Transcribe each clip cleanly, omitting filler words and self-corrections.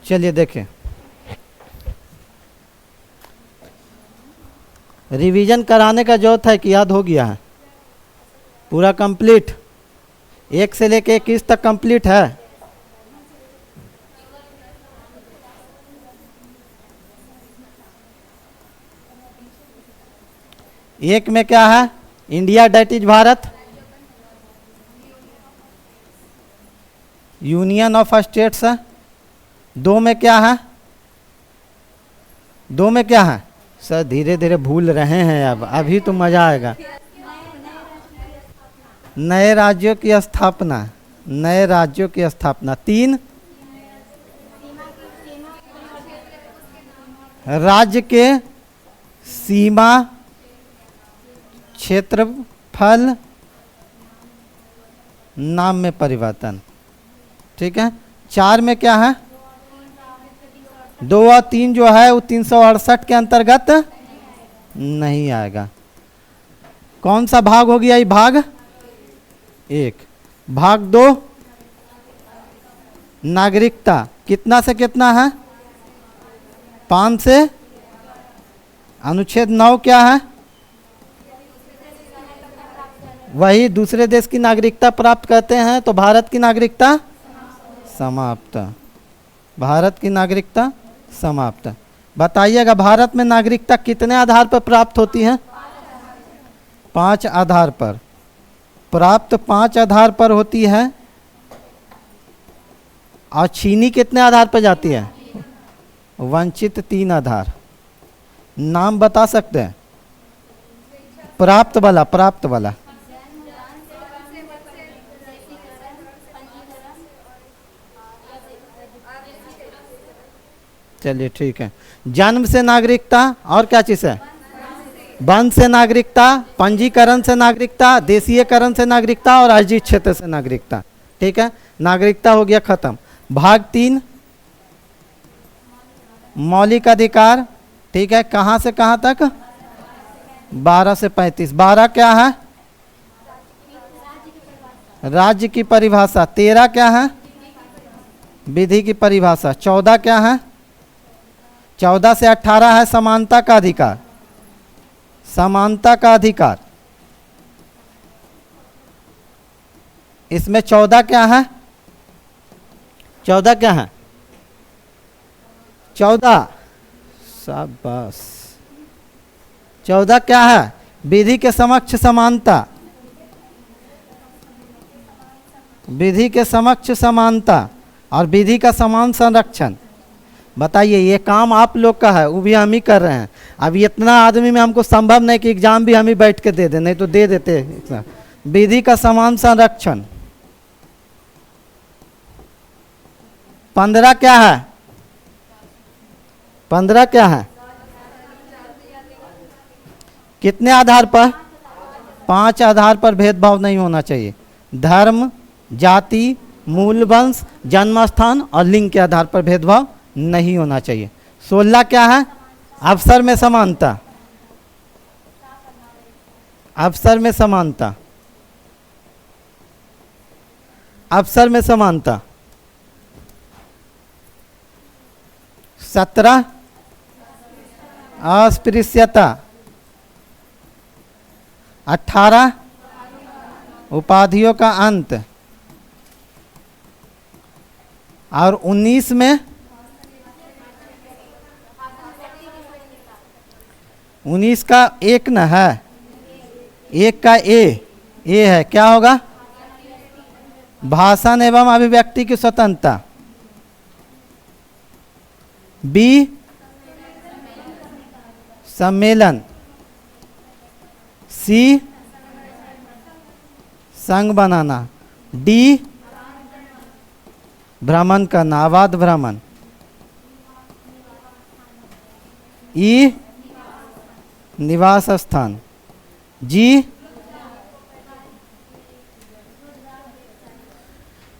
चलिए देखें, रिवीजन कराने का जरूरत है कि याद हो गया है पूरा कंप्लीट? 1 से लेके 21 तक कंप्लीट है? एक में क्या है? India that is Bharat, union of states है। 2 में क्या है? 2 में क्या है? सर धीरे धीरे भूल रहे हैं, अब अभी तो मजा आएगा। नए राज्यों की स्थापना, नए राज्यों की स्थापना। 3 राज्य के सीमा, क्षेत्रफल, नाम में परिवर्तन। ठीक है। 4 में क्या है? 2 और 3 जो है वो 368 के अंतर्गत नहीं आएगा। कौन सा भाग हो गया? ये भाग 1। भाग 2 नागरिकता, कितना से कितना है? 5 से। अनुच्छेद 9 क्या है? वही दूसरे देश की नागरिकता प्राप्त करते हैं तो भारत की नागरिकता समाप्त। भारत की नागरिकता समाप्त। बताइएगा भारत में नागरिकता कितने आधार पर प्राप्त होती है? 5 आधार पर प्राप्त, 5 आधार पर होती है। और चीनी कितने आधार पर जाती है? वंचित 3 आधार। नाम बता सकते हैं? प्राप्त वाला, प्राप्त वाला। चलिए ठीक है। जन्म से नागरिकता और क्या चीज़ है? वंश से नागरिकता, पंजीकरण से नागरिकता, देशीयकरण से नागरिकता और अर्जित क्षेत्र से नागरिकता। ठीक है, नागरिकता हो गया खत्म। भाग 3 मौलिक अधिकार। ठीक है, कहाँ से कहाँ तक? 12 से 35। 12 क्या है? राज्य की परिभाषा। 13 क्या है? विधि की परिभाषा। 14 क्या है? 14 से 18 है समानता का अधिकार। समानता का अधिकार। इसमें 14 क्या है? 14 क्या है? 14 शाबाश। 14 क्या है? विधि के समक्ष समानता। विधि के समक्ष समानता और विधि का समान संरक्षण। बताइए, ये काम आप लोग का है, वो भी हम ही कर रहे हैं। अब इतना आदमी में हमको संभव नहीं कि एग्जाम भी हम ही बैठ के दे दें, नहीं तो दे देते। विधि का समान संरक्षण। 15 क्या है? 15 क्या है? कितने आधार पर? 5 आधार पर भेदभाव नहीं होना चाहिए। धर्म, जाति, मूल वंश, जन्म स्थान और लिंग के आधार पर भेदभाव नहीं होना चाहिए। 16 क्या है? अवसर में समानता। अवसर में समानता। अवसर में समानता। 17 अस्पृश्यता। 18 उपाधियों का अंत। और 19 में 19 का 1 न है, 1 का ए है, क्या होगा? भाषण एवं अभिव्यक्ति की स्वतंत्रता। बी सम्मेलन। सी संघ बनाना। डी भ्रमण करना, अबाध भ्रमण। ई निवास स्थान। जी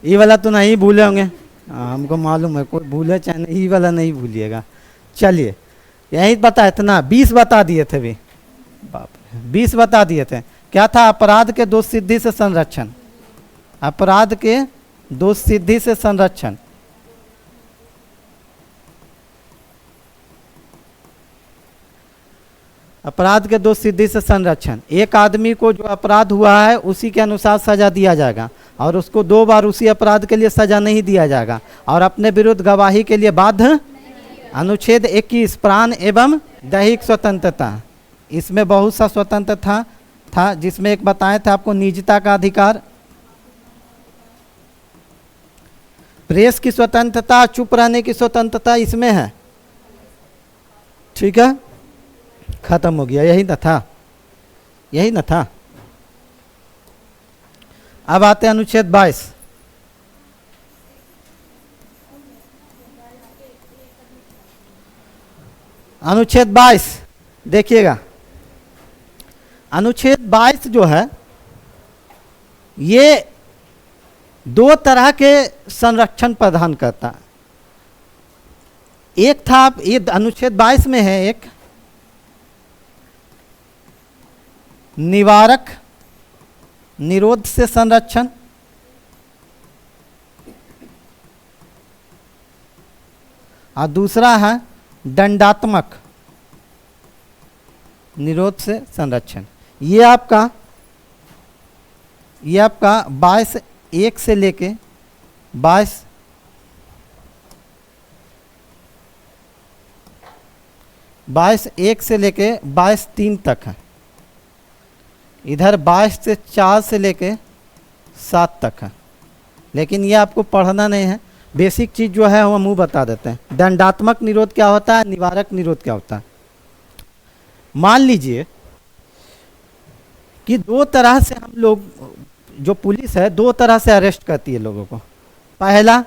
ये वाला तो नहीं भूले होंगे, हमको मालूम है, कोई भूले चाहे नहीं, ये वाला नहीं भूलिएगा। चलिए यही बता, इतना 20 बता दिए थे भी, बाप रे 20 बता दिए थे। क्या था? अपराध के दोष सिद्धि से संरक्षण। अपराध के दोष सिद्धि से संरक्षण। अपराध के दोष सिद्धि से संरक्षण, एक आदमी को जो अपराध हुआ है उसी के अनुसार सजा दिया जाएगा और उसको 2 बार उसी अपराध के लिए सजा नहीं दिया जाएगा और अपने विरुद्ध गवाही के लिए बाध्य। अनुच्छेद 21 प्राण एवं दैहिक स्वतंत्रता, इसमें बहुत सा स्वतंत्र था जिसमें एक बताए थे आपको निजता का अधिकार, प्रेस की स्वतंत्रता, चुप रहने की स्वतंत्रता इसमें है। ठीक है, खत्म हो गया, यही न था, यही न था। अब आते हैं अनुच्छेद 22। अनुच्छेद 22 देखिएगा, अनुच्छेद 22 जो है ये 2 तरह के संरक्षण प्रदान करता है। एक था, ये अनुच्छेद 22 में है एक निवारक निरोध से संरक्षण, और दूसरा है दंडात्मक निरोध से संरक्षण। ये आपका 22(1) से लेके 22(1) से लेके 22(3) तक है। इधर 22 से 4 से लेके 7 तक है, लेकिन ये आपको पढ़ना नहीं है। बेसिक चीज जो है वो हम बता देते हैं। दंडात्मक निरोध क्या होता है, निवारक निरोध क्या होता है। मान लीजिए कि 2 तरह से हम लोग, जो पुलिस है 2 तरह से अरेस्ट करती है लोगों को। पहला,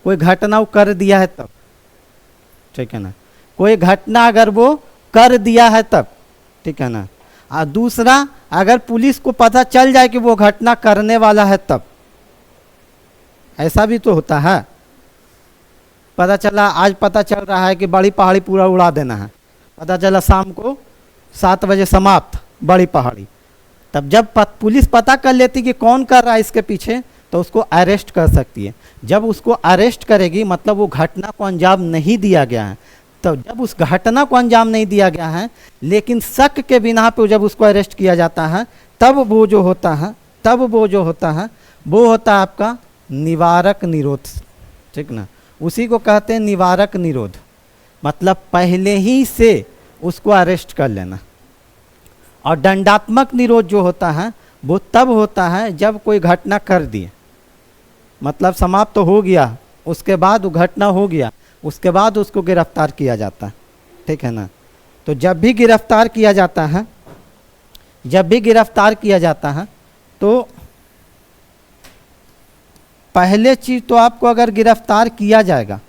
कोई घटना वो कर दिया है तब, ठीक है ना, कोई घटना अगर वो कर दिया है तब, ठीक है ना। और दूसरा, अगर पुलिस को पता चल जाए कि वो घटना करने वाला है तब। ऐसा भी तो होता है, पता चला, आज पता चल रहा है कि बड़ी पहाड़ी पूरा उड़ा देना है, पता चला शाम को 7 बजे समाप्त बड़ी पहाड़ी। तब जब पुलिस पता कर लेती कि कौन कर रहा है इसके पीछे, तो उसको अरेस्ट कर सकती है। जब उसको अरेस्ट करेगी मतलब वो घटना को अंजाम नहीं दिया गया है। तो जब उस घटना को अंजाम नहीं दिया गया है लेकिन शक के बिना पे जब उसको अरेस्ट किया जाता है, तब वो जो होता है वो होता है आपका निवारक निरोध, ठीक ना। उसी को कहते हैं निवारक निरोध, मतलब पहले ही से उसको अरेस्ट कर लेना। और दंडात्मक निरोध जो होता है वो तब होता है जब कोई घटना कर दिए, मतलब समाप्त तो हो गया, उसके बाद वो घटना हो गया, उसके बाद उसको गिरफ्तार किया जाता है, ठीक है ना। तो जब भी गिरफ्तार किया जाता है तो पहले चीज तो आपको अगर गिरफ्तार किया जाएगा,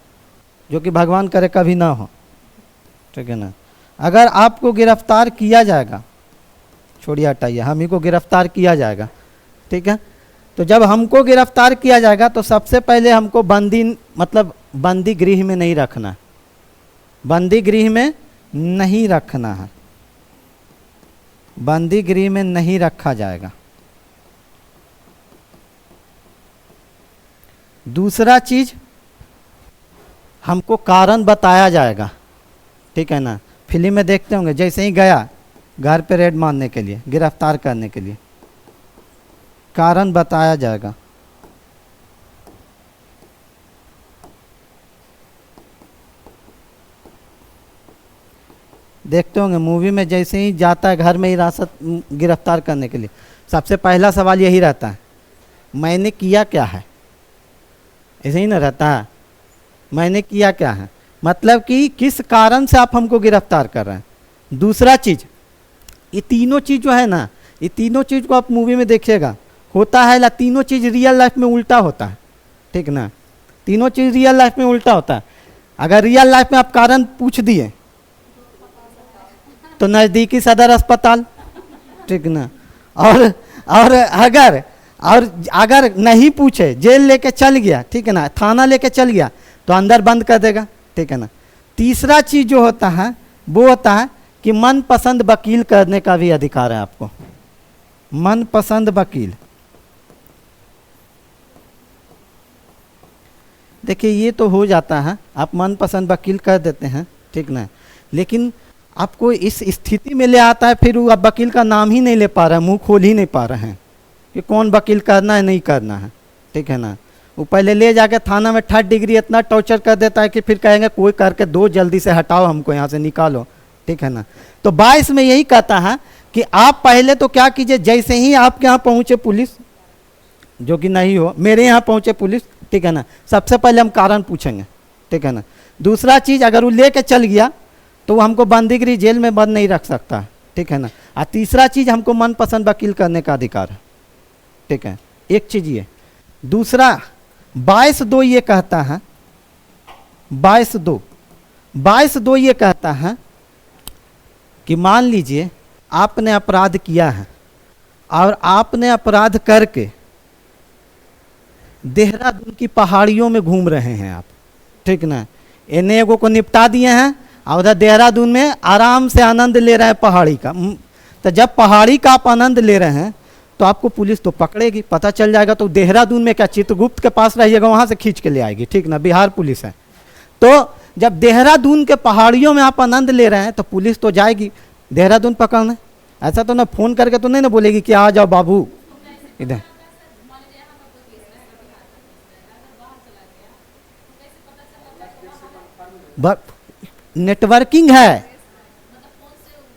जो कि भगवान करे कभी ना हो, ठीक है ना, अगर आपको गिरफ्तार किया जाएगा, छोड़िए हटाइए, हम ही को गिरफ्तार किया जाएगा, ठीक है। तो जब हमको गिरफ्तार किया जाएगा तो सबसे पहले हमको बंदी गृह में नहीं रखना, बंदी गृह में नहीं रखना है, बंदी गृह में नहीं रखा जाएगा। दूसरा चीज, हमको कारण बताया जाएगा, ठीक है ना। फिल्म में देखते होंगे, जैसे ही गया घर पे रेड मारने के लिए, गिरफ्तार करने के लिए, कारण बताया जाएगा। देखते होंगे मूवी में, जैसे ही जाता है घर में हिरासत गिरफ्तार करने के लिए, सबसे पहला सवाल यही रहता है, मैंने किया क्या है। ऐसे ही ना रहता है, मैंने किया क्या है, मतलब कि किस कारण से आप हमको गिरफ्तार कर रहे हैं। दूसरा चीज, ये तीनों चीज जो है ना, ये तीनों चीज को आप मूवी में देखिएगा, होता है तीनों चीज रियल लाइफ में उल्टा होता है, ठीक ना। तीनों चीज रियल लाइफ में उल्टा होता है। अगर रियल लाइफ में आप कारण पूछ दिए तो नजदीकी सदर अस्पताल, ठीक ना। और अगर नहीं पूछे, जेल लेके चल गया, ठीक है ना, थाना लेके चल गया, तो अंदर बंद कर देगा, ठीक है ना। तीसरा चीज जो होता है वो होता है कि मनपसंद वकील करने का भी अधिकार है आपको, मनपसंद वकील। देखिए ये तो हो जाता है, आप मनपसंद वकील कर देते हैं, ठीक ना। लेकिन आपको इस स्थिति में ले आता है, फिर वो आप वकील का नाम ही नहीं ले पा रहे हैं, मुंह खोल ही नहीं पा रहे हैं कि कौन वकील करना है नहीं करना है, ठीक है ना। वो पहले ले जाके थाना में 3rd डिग्री इतना टॉर्चर कर देता है कि फिर कहेंगे कोई करके दो, जल्दी से हटाओ हमको यहाँ से निकालो, ठीक है ना। तो 22 में यही कहता है कि आप पहले तो क्या कीजिए, जैसे ही आपके यहाँ पहुँचे पुलिस, जो कि नहीं हो, मेरे यहाँ पहुँचे पुलिस, ठीक है ना, सबसे पहले हम कारण पूछेंगे, ठीक है ना। दूसरा चीज़, अगर वो ले के चल गया तो वो हमको बंदीगिरी जेल में बंद नहीं रख सकता, ठीक है ना। और तीसरा चीज़, हमको मनपसंद वकील करने का अधिकार है, ठीक है। एक चीज़ ये। दूसरा 22(2) ये कहता है, 22(2) ये कहता है कि मान लीजिए आपने अपराध किया है और आपने अपराध करके देहरादून की पहाड़ियों में घूम रहे हैं आप, ठीक ना। इन्हें को निपटा दिए हैं और उधर देहरादून में आराम से आनंद ले रहे हैं पहाड़ी का। तो जब पहाड़ी का आप आनंद ले रहे हैं तो आपको पुलिस तो पकड़ेगी, पता चल जाएगा। तो देहरादून में क्या चित्रगुप्त के पास रहिएगा, वहाँ से खींच के ले आएगी, ठीक ना, बिहार पुलिस है। तो जब देहरादून के पहाड़ियों में आप आनंद ले रहे हैं तो पुलिस तो जाएगी देहरादून पकड़ने। ऐसा तो ना फोन करके तो नहीं ना बोलेगी कि आ जाओ बाबू इधर। नेटवर्किंग है,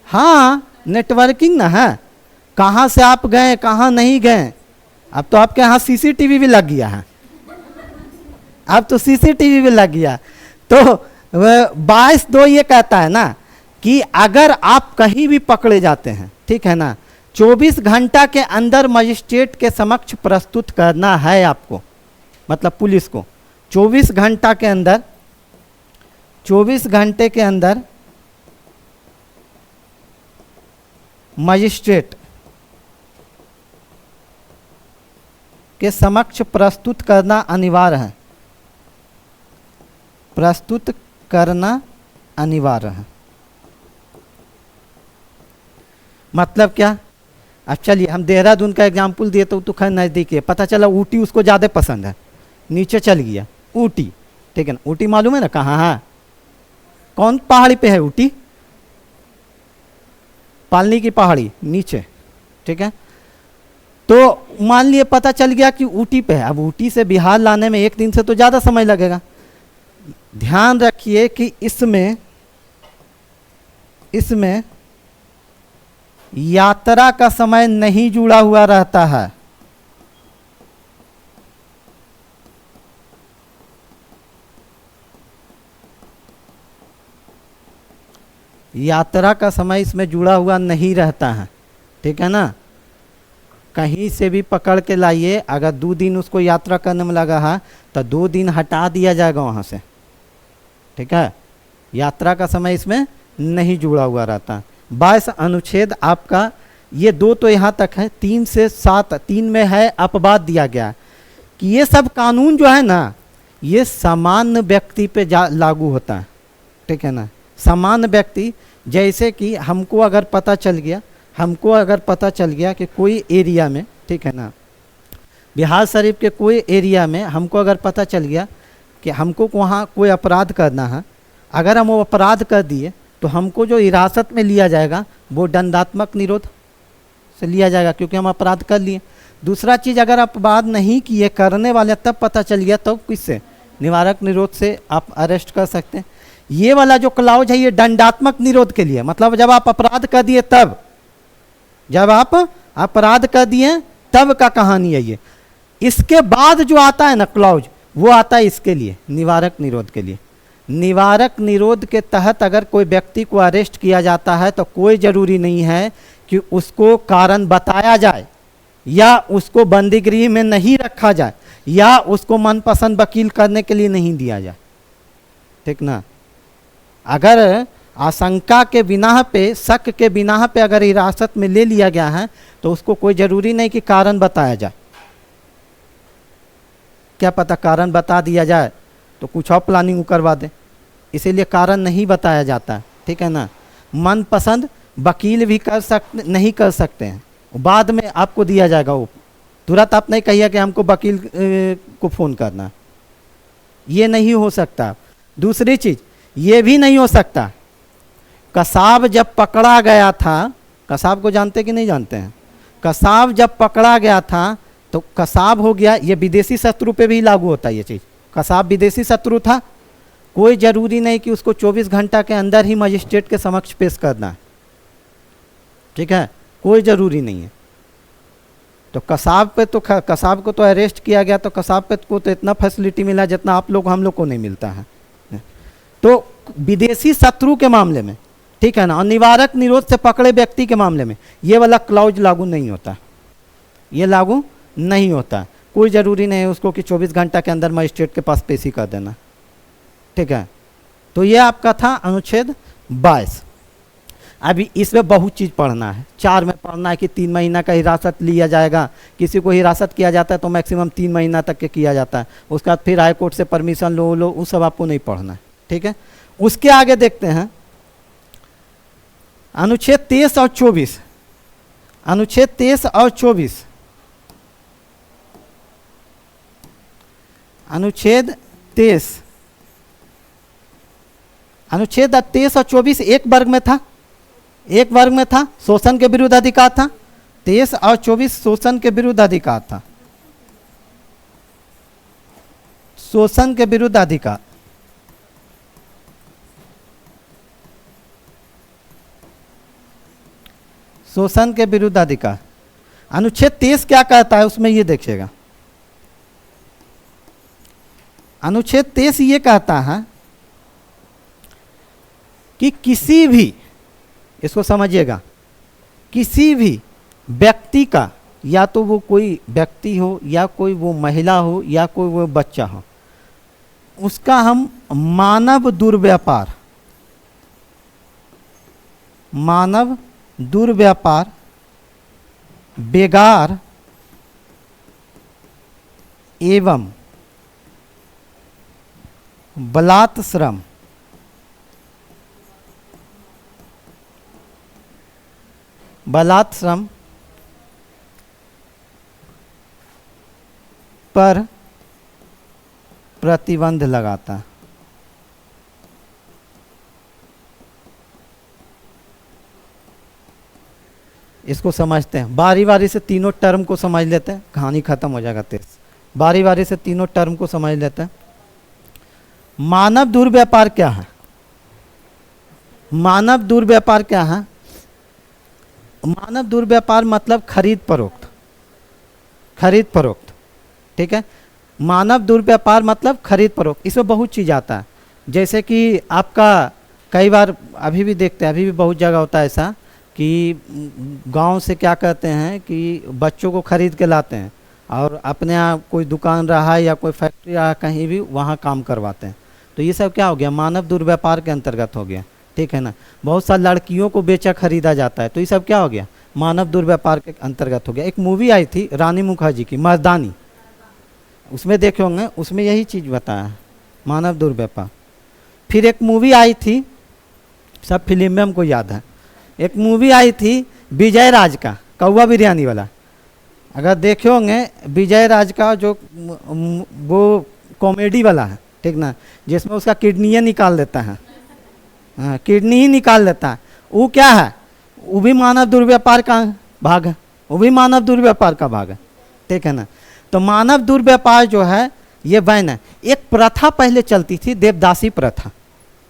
हाँ नेटवर्किंग ना है, कहाँ से आप गए कहाँ नहीं गए। अब तो आपके यहाँ सीसीटीवी भी लग गया है, अब तो सीसीटीवी भी लग गया। तो 22(2) ये कहता है ना कि अगर आप कहीं भी पकड़े जाते हैं, ठीक है ना, 24 घंटा के अंदर मजिस्ट्रेट के समक्ष प्रस्तुत करना है आपको, मतलब पुलिस को 24 घंटा के अंदर, 24 घंटे के अंदर मजिस्ट्रेट के समक्ष प्रस्तुत करना अनिवार्य है, प्रस्तुत करना अनिवार्य है। मतलब क्या, अब चलिए हम देहरादून का एग्जाम्पल दिए तो खैर नज़दीक है, पता चला ऊटी उसको ज़्यादा पसंद है, नीचे चल गया ऊटी, ठीक है ना। ऊटी मालूम है ना कहाँ है, कौन पहाड़ी पे है ऊटी, पालनी की पहाड़ी नीचे, ठीक है। तो मान लिए पता चल गया कि ऊटी पे है, अब ऊटी से बिहार लाने में 1 दिन से तो ज़्यादा समय लगेगा। ध्यान रखिए कि इसमें यात्रा का समय नहीं जुड़ा हुआ रहता है, यात्रा का समय इसमें जुड़ा हुआ नहीं रहता है, ठीक है ना। कहीं से भी पकड़ के लाइए, अगर 2 दिन उसको यात्रा करने में लगा है तो 2 दिन हटा दिया जाएगा वहाँ से, ठीक है। यात्रा का समय इसमें नहीं जुड़ा हुआ रहता। 22 अनुच्छेद आपका ये 2 तो यहाँ तक है, 3 से 7, 3 में है अपवाद दिया गया कि ये सब कानून जो है ना ये सामान्य व्यक्ति पे लागू होता है, ठीक है ना। सामान्य व्यक्ति, जैसे कि हमको अगर पता चल गया कि कोई एरिया में, ठीक है ना, बिहार शरीफ के कोई एरिया में हमको अगर पता चल गया कि हमको वहाँ कोई अपराध करना है, अगर हम वो अपराध कर दिए तो हमको जो हिरासत में लिया जाएगा वो दंडात्मक निरोध से लिया जाएगा, क्योंकि हम अपराध कर लिए। दूसरा चीज़, अगर अपराध नहीं किए करने वाले तब पता चल गया तो किससे, निवारक निरोध से आप अरेस्ट कर सकते हैं। ये वाला जो क्लाउज है ये दंडात्मक निरोध के लिए, मतलब जब आप अपराध कर दिए तब, जब आप अपराध कर दिए तब का कहानी है ये। इसके बाद जो आता है ना क्लाउज, वो आता है इसके लिए, निवारक निरोध के लिए। निवारक निरोध के तहत अगर कोई व्यक्ति को अरेस्ट किया जाता है तो कोई ज़रूरी नहीं है कि उसको कारण बताया जाए या उसको बंदीगृह में नहीं रखा जाए या उसको मनपसंद वकील करने के लिए नहीं दिया जाए, ठीक ना। अगर आशंका के बिना पे, शक के बिना पे अगर हिरासत में ले लिया गया है तो उसको कोई ज़रूरी नहीं कि कारण बताया जाए। क्या पता कारण बता दिया जाए तो कुछ और प्लानिंग करवा दे, इसीलिए कारण नहीं बताया जाता है, ठीक है ना। मनपसंद वकील भी नहीं कर सकते हैं, बाद में आपको दिया जाएगा वो, तुरंत आप नहीं कहिए कि हमको वकील को फ़ोन करना, ये नहीं हो सकता। दूसरी चीज़ ये भी नहीं हो सकता कसाब जब पकड़ा गया था, कसाब को जानते कि नहीं जानते हैं? कसाब जब पकड़ा गया था तो कसाब हो गया, ये विदेशी शत्रु पे भी लागू होता है ये चीज़। कसाब विदेशी शत्रु था, कोई ज़रूरी नहीं कि उसको 24 घंटा के अंदर ही मजिस्ट्रेट के समक्ष पेश करना है, ठीक है, कोई ज़रूरी नहीं है। तो कसाब पे तो कसाब को तो अरेस्ट किया गया, तो कसाब पे को तो इतना फैसिलिटी मिला जितना आप लोग हम लोग को नहीं मिलता है। तो विदेशी शत्रु के मामले में, ठीक है ना, और निवारक निरोध से पकड़े व्यक्ति के मामले में ये वाला क्लाउज लागू नहीं होता, ये लागू नहीं होता। कोई ज़रूरी नहीं है उसको कि 24 घंटा के अंदर मजिस्ट्रेट के पास पेशी कर देना, ठीक है। तो ये आपका था अनुच्छेद 22। अभी इसमें बहुत चीज़ पढ़ना है। 4 में पढ़ना है कि 3 महीना का हिरासत लिया जाएगा, किसी को हिरासत किया जाता है तो मैक्सिमम 3 महीना तक के किया जाता है, उसके बाद फिर हाई कोर्ट से परमिशन लो वो सब आपको नहीं पढ़ना है, ठीक है। उसके आगे देखते हैं अनुच्छेद 23 और 24। अनुच्छेद 23 और 24, अनुच्छेद 23, अनुच्छेद 23 और 24 एक वर्ग में था, एक वर्ग में था, शोषण के विरुद्ध अधिकार था। 23 और 24 शोषण के विरुद्ध अधिकार था, शोषण के विरुद्ध अधिकार। शोषण के विरुद्ध अधिकार। अनुच्छेद 23 क्या कहता है उसमें ये देखिएगा। अनुच्छेद 23 ये कहता है कि किसी भी, इसको समझिएगा, किसी भी व्यक्ति का, या तो वो कोई व्यक्ति हो या कोई वो महिला हो या कोई वो बच्चा हो, उसका हम मानव दुर्व्यापार, मानव दुर्व्यापार, बेगार एवं बलात् श्रम, बलात् श्रम पर प्रतिबंध लगाता है। इसको समझते हैं, बारी बारी से तीनों टर्म को समझ लेते हैं, कहानी खत्म हो जाएगा। 23 बारी बारी से तीनों टर्म को समझ लेते हैं। मानव दुर्व्यापार क्या है? मानव दुर्व्यापार क्या है? मानव दुर्व्यापार मतलब खरीद फरोख्त, खरीद फरोख्त, ठीक है। मानव दुर्व्यापार मतलब खरीद फरोख्त। इसमें बहुत चीज़ आता है, जैसे कि आपका कई बार अभी भी देखते हैं, अभी भी बहुत जगह होता है ऐसा कि गांव से क्या कहते हैं कि बच्चों को खरीद के लाते हैं और अपने यहाँ कोई दुकान रहा या कोई फैक्ट्री रहा कहीं भी वहाँ काम करवाते हैं। तो ये सब क्या हो गया? मानव दुर्व्यापार के अंतर्गत हो गया, ठीक है ना। बहुत सारी लड़कियों को बेचा खरीदा जाता है, तो ये सब क्या हो गया? मानव दुर्व्यापार के अंतर्गत हो गया। एक मूवी आई थी रानी मुखर्जी की, मर्दानी, उसमें देखे होंगे, उसमें यही चीज़ बताया है, मानव दुर्व्यापार। फिर एक मूवी आई थी, सब फिल्म में हमको याद है, एक मूवी आई थी विजय राज का, कौवा बिरयानी वाला, अगर देखे होंगे विजय राज का, जो वो कॉमेडी वाला है, ठीक ना, जिसमें उसका किडनी निकाल देता है, हाँ किडनी ही निकाल देता है, वो क्या है? वो भी मानव दुर्व्यापार का भाग है, वो भी मानव दुर्व्यापार का भाग है, ठीक है ना। तो मानव दुर्व्यापार जो है ये बैन है। एक प्रथा पहले चलती थी, देवदासी प्रथा,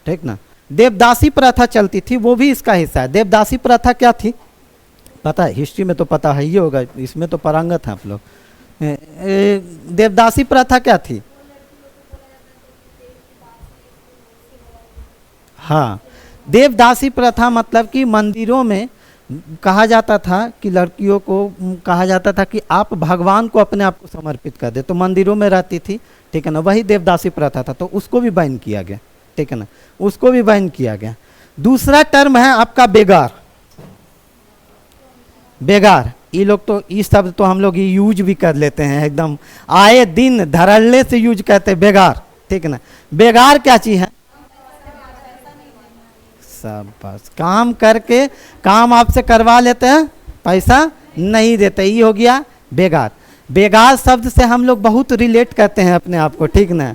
ठीक ना, देवदासी प्रथा चलती थी, वो भी इसका हिस्सा है। देवदासी प्रथा क्या थी पता है? हिस्ट्री में तो पता है ही होगा, इसमें तो पारंगत हैं आप लोग। देवदासी प्रथा क्या थी? हाँ, देवदासी प्रथा मतलब कि मंदिरों में कहा जाता था कि लड़कियों को कहा जाता था कि आप भगवान को अपने आप को समर्पित कर दे, तो मंदिरों में रहती थी, ठीक है ना, वही देवदासी प्रथा था, तो उसको भी बैन किया गया, ठीक है ना, उसको भी बैन किया गया। दूसरा टर्म है आपका बेगार। बेगार, ये लोग तो इस शब्द तो हम लोग यूज भी कर लेते हैं, एकदम आए दिन धड़ल्ले से यूज करते हैं बेगार, ठीक है ना। बेगार क्या चीज है? सब बस काम करके काम आपसे करवा लेते हैं, पैसा नहीं देते, ये हो गया बेगार। बेगार शब्द से हम लोग बहुत रिलेट करते हैं अपने आप को, ठीक ना।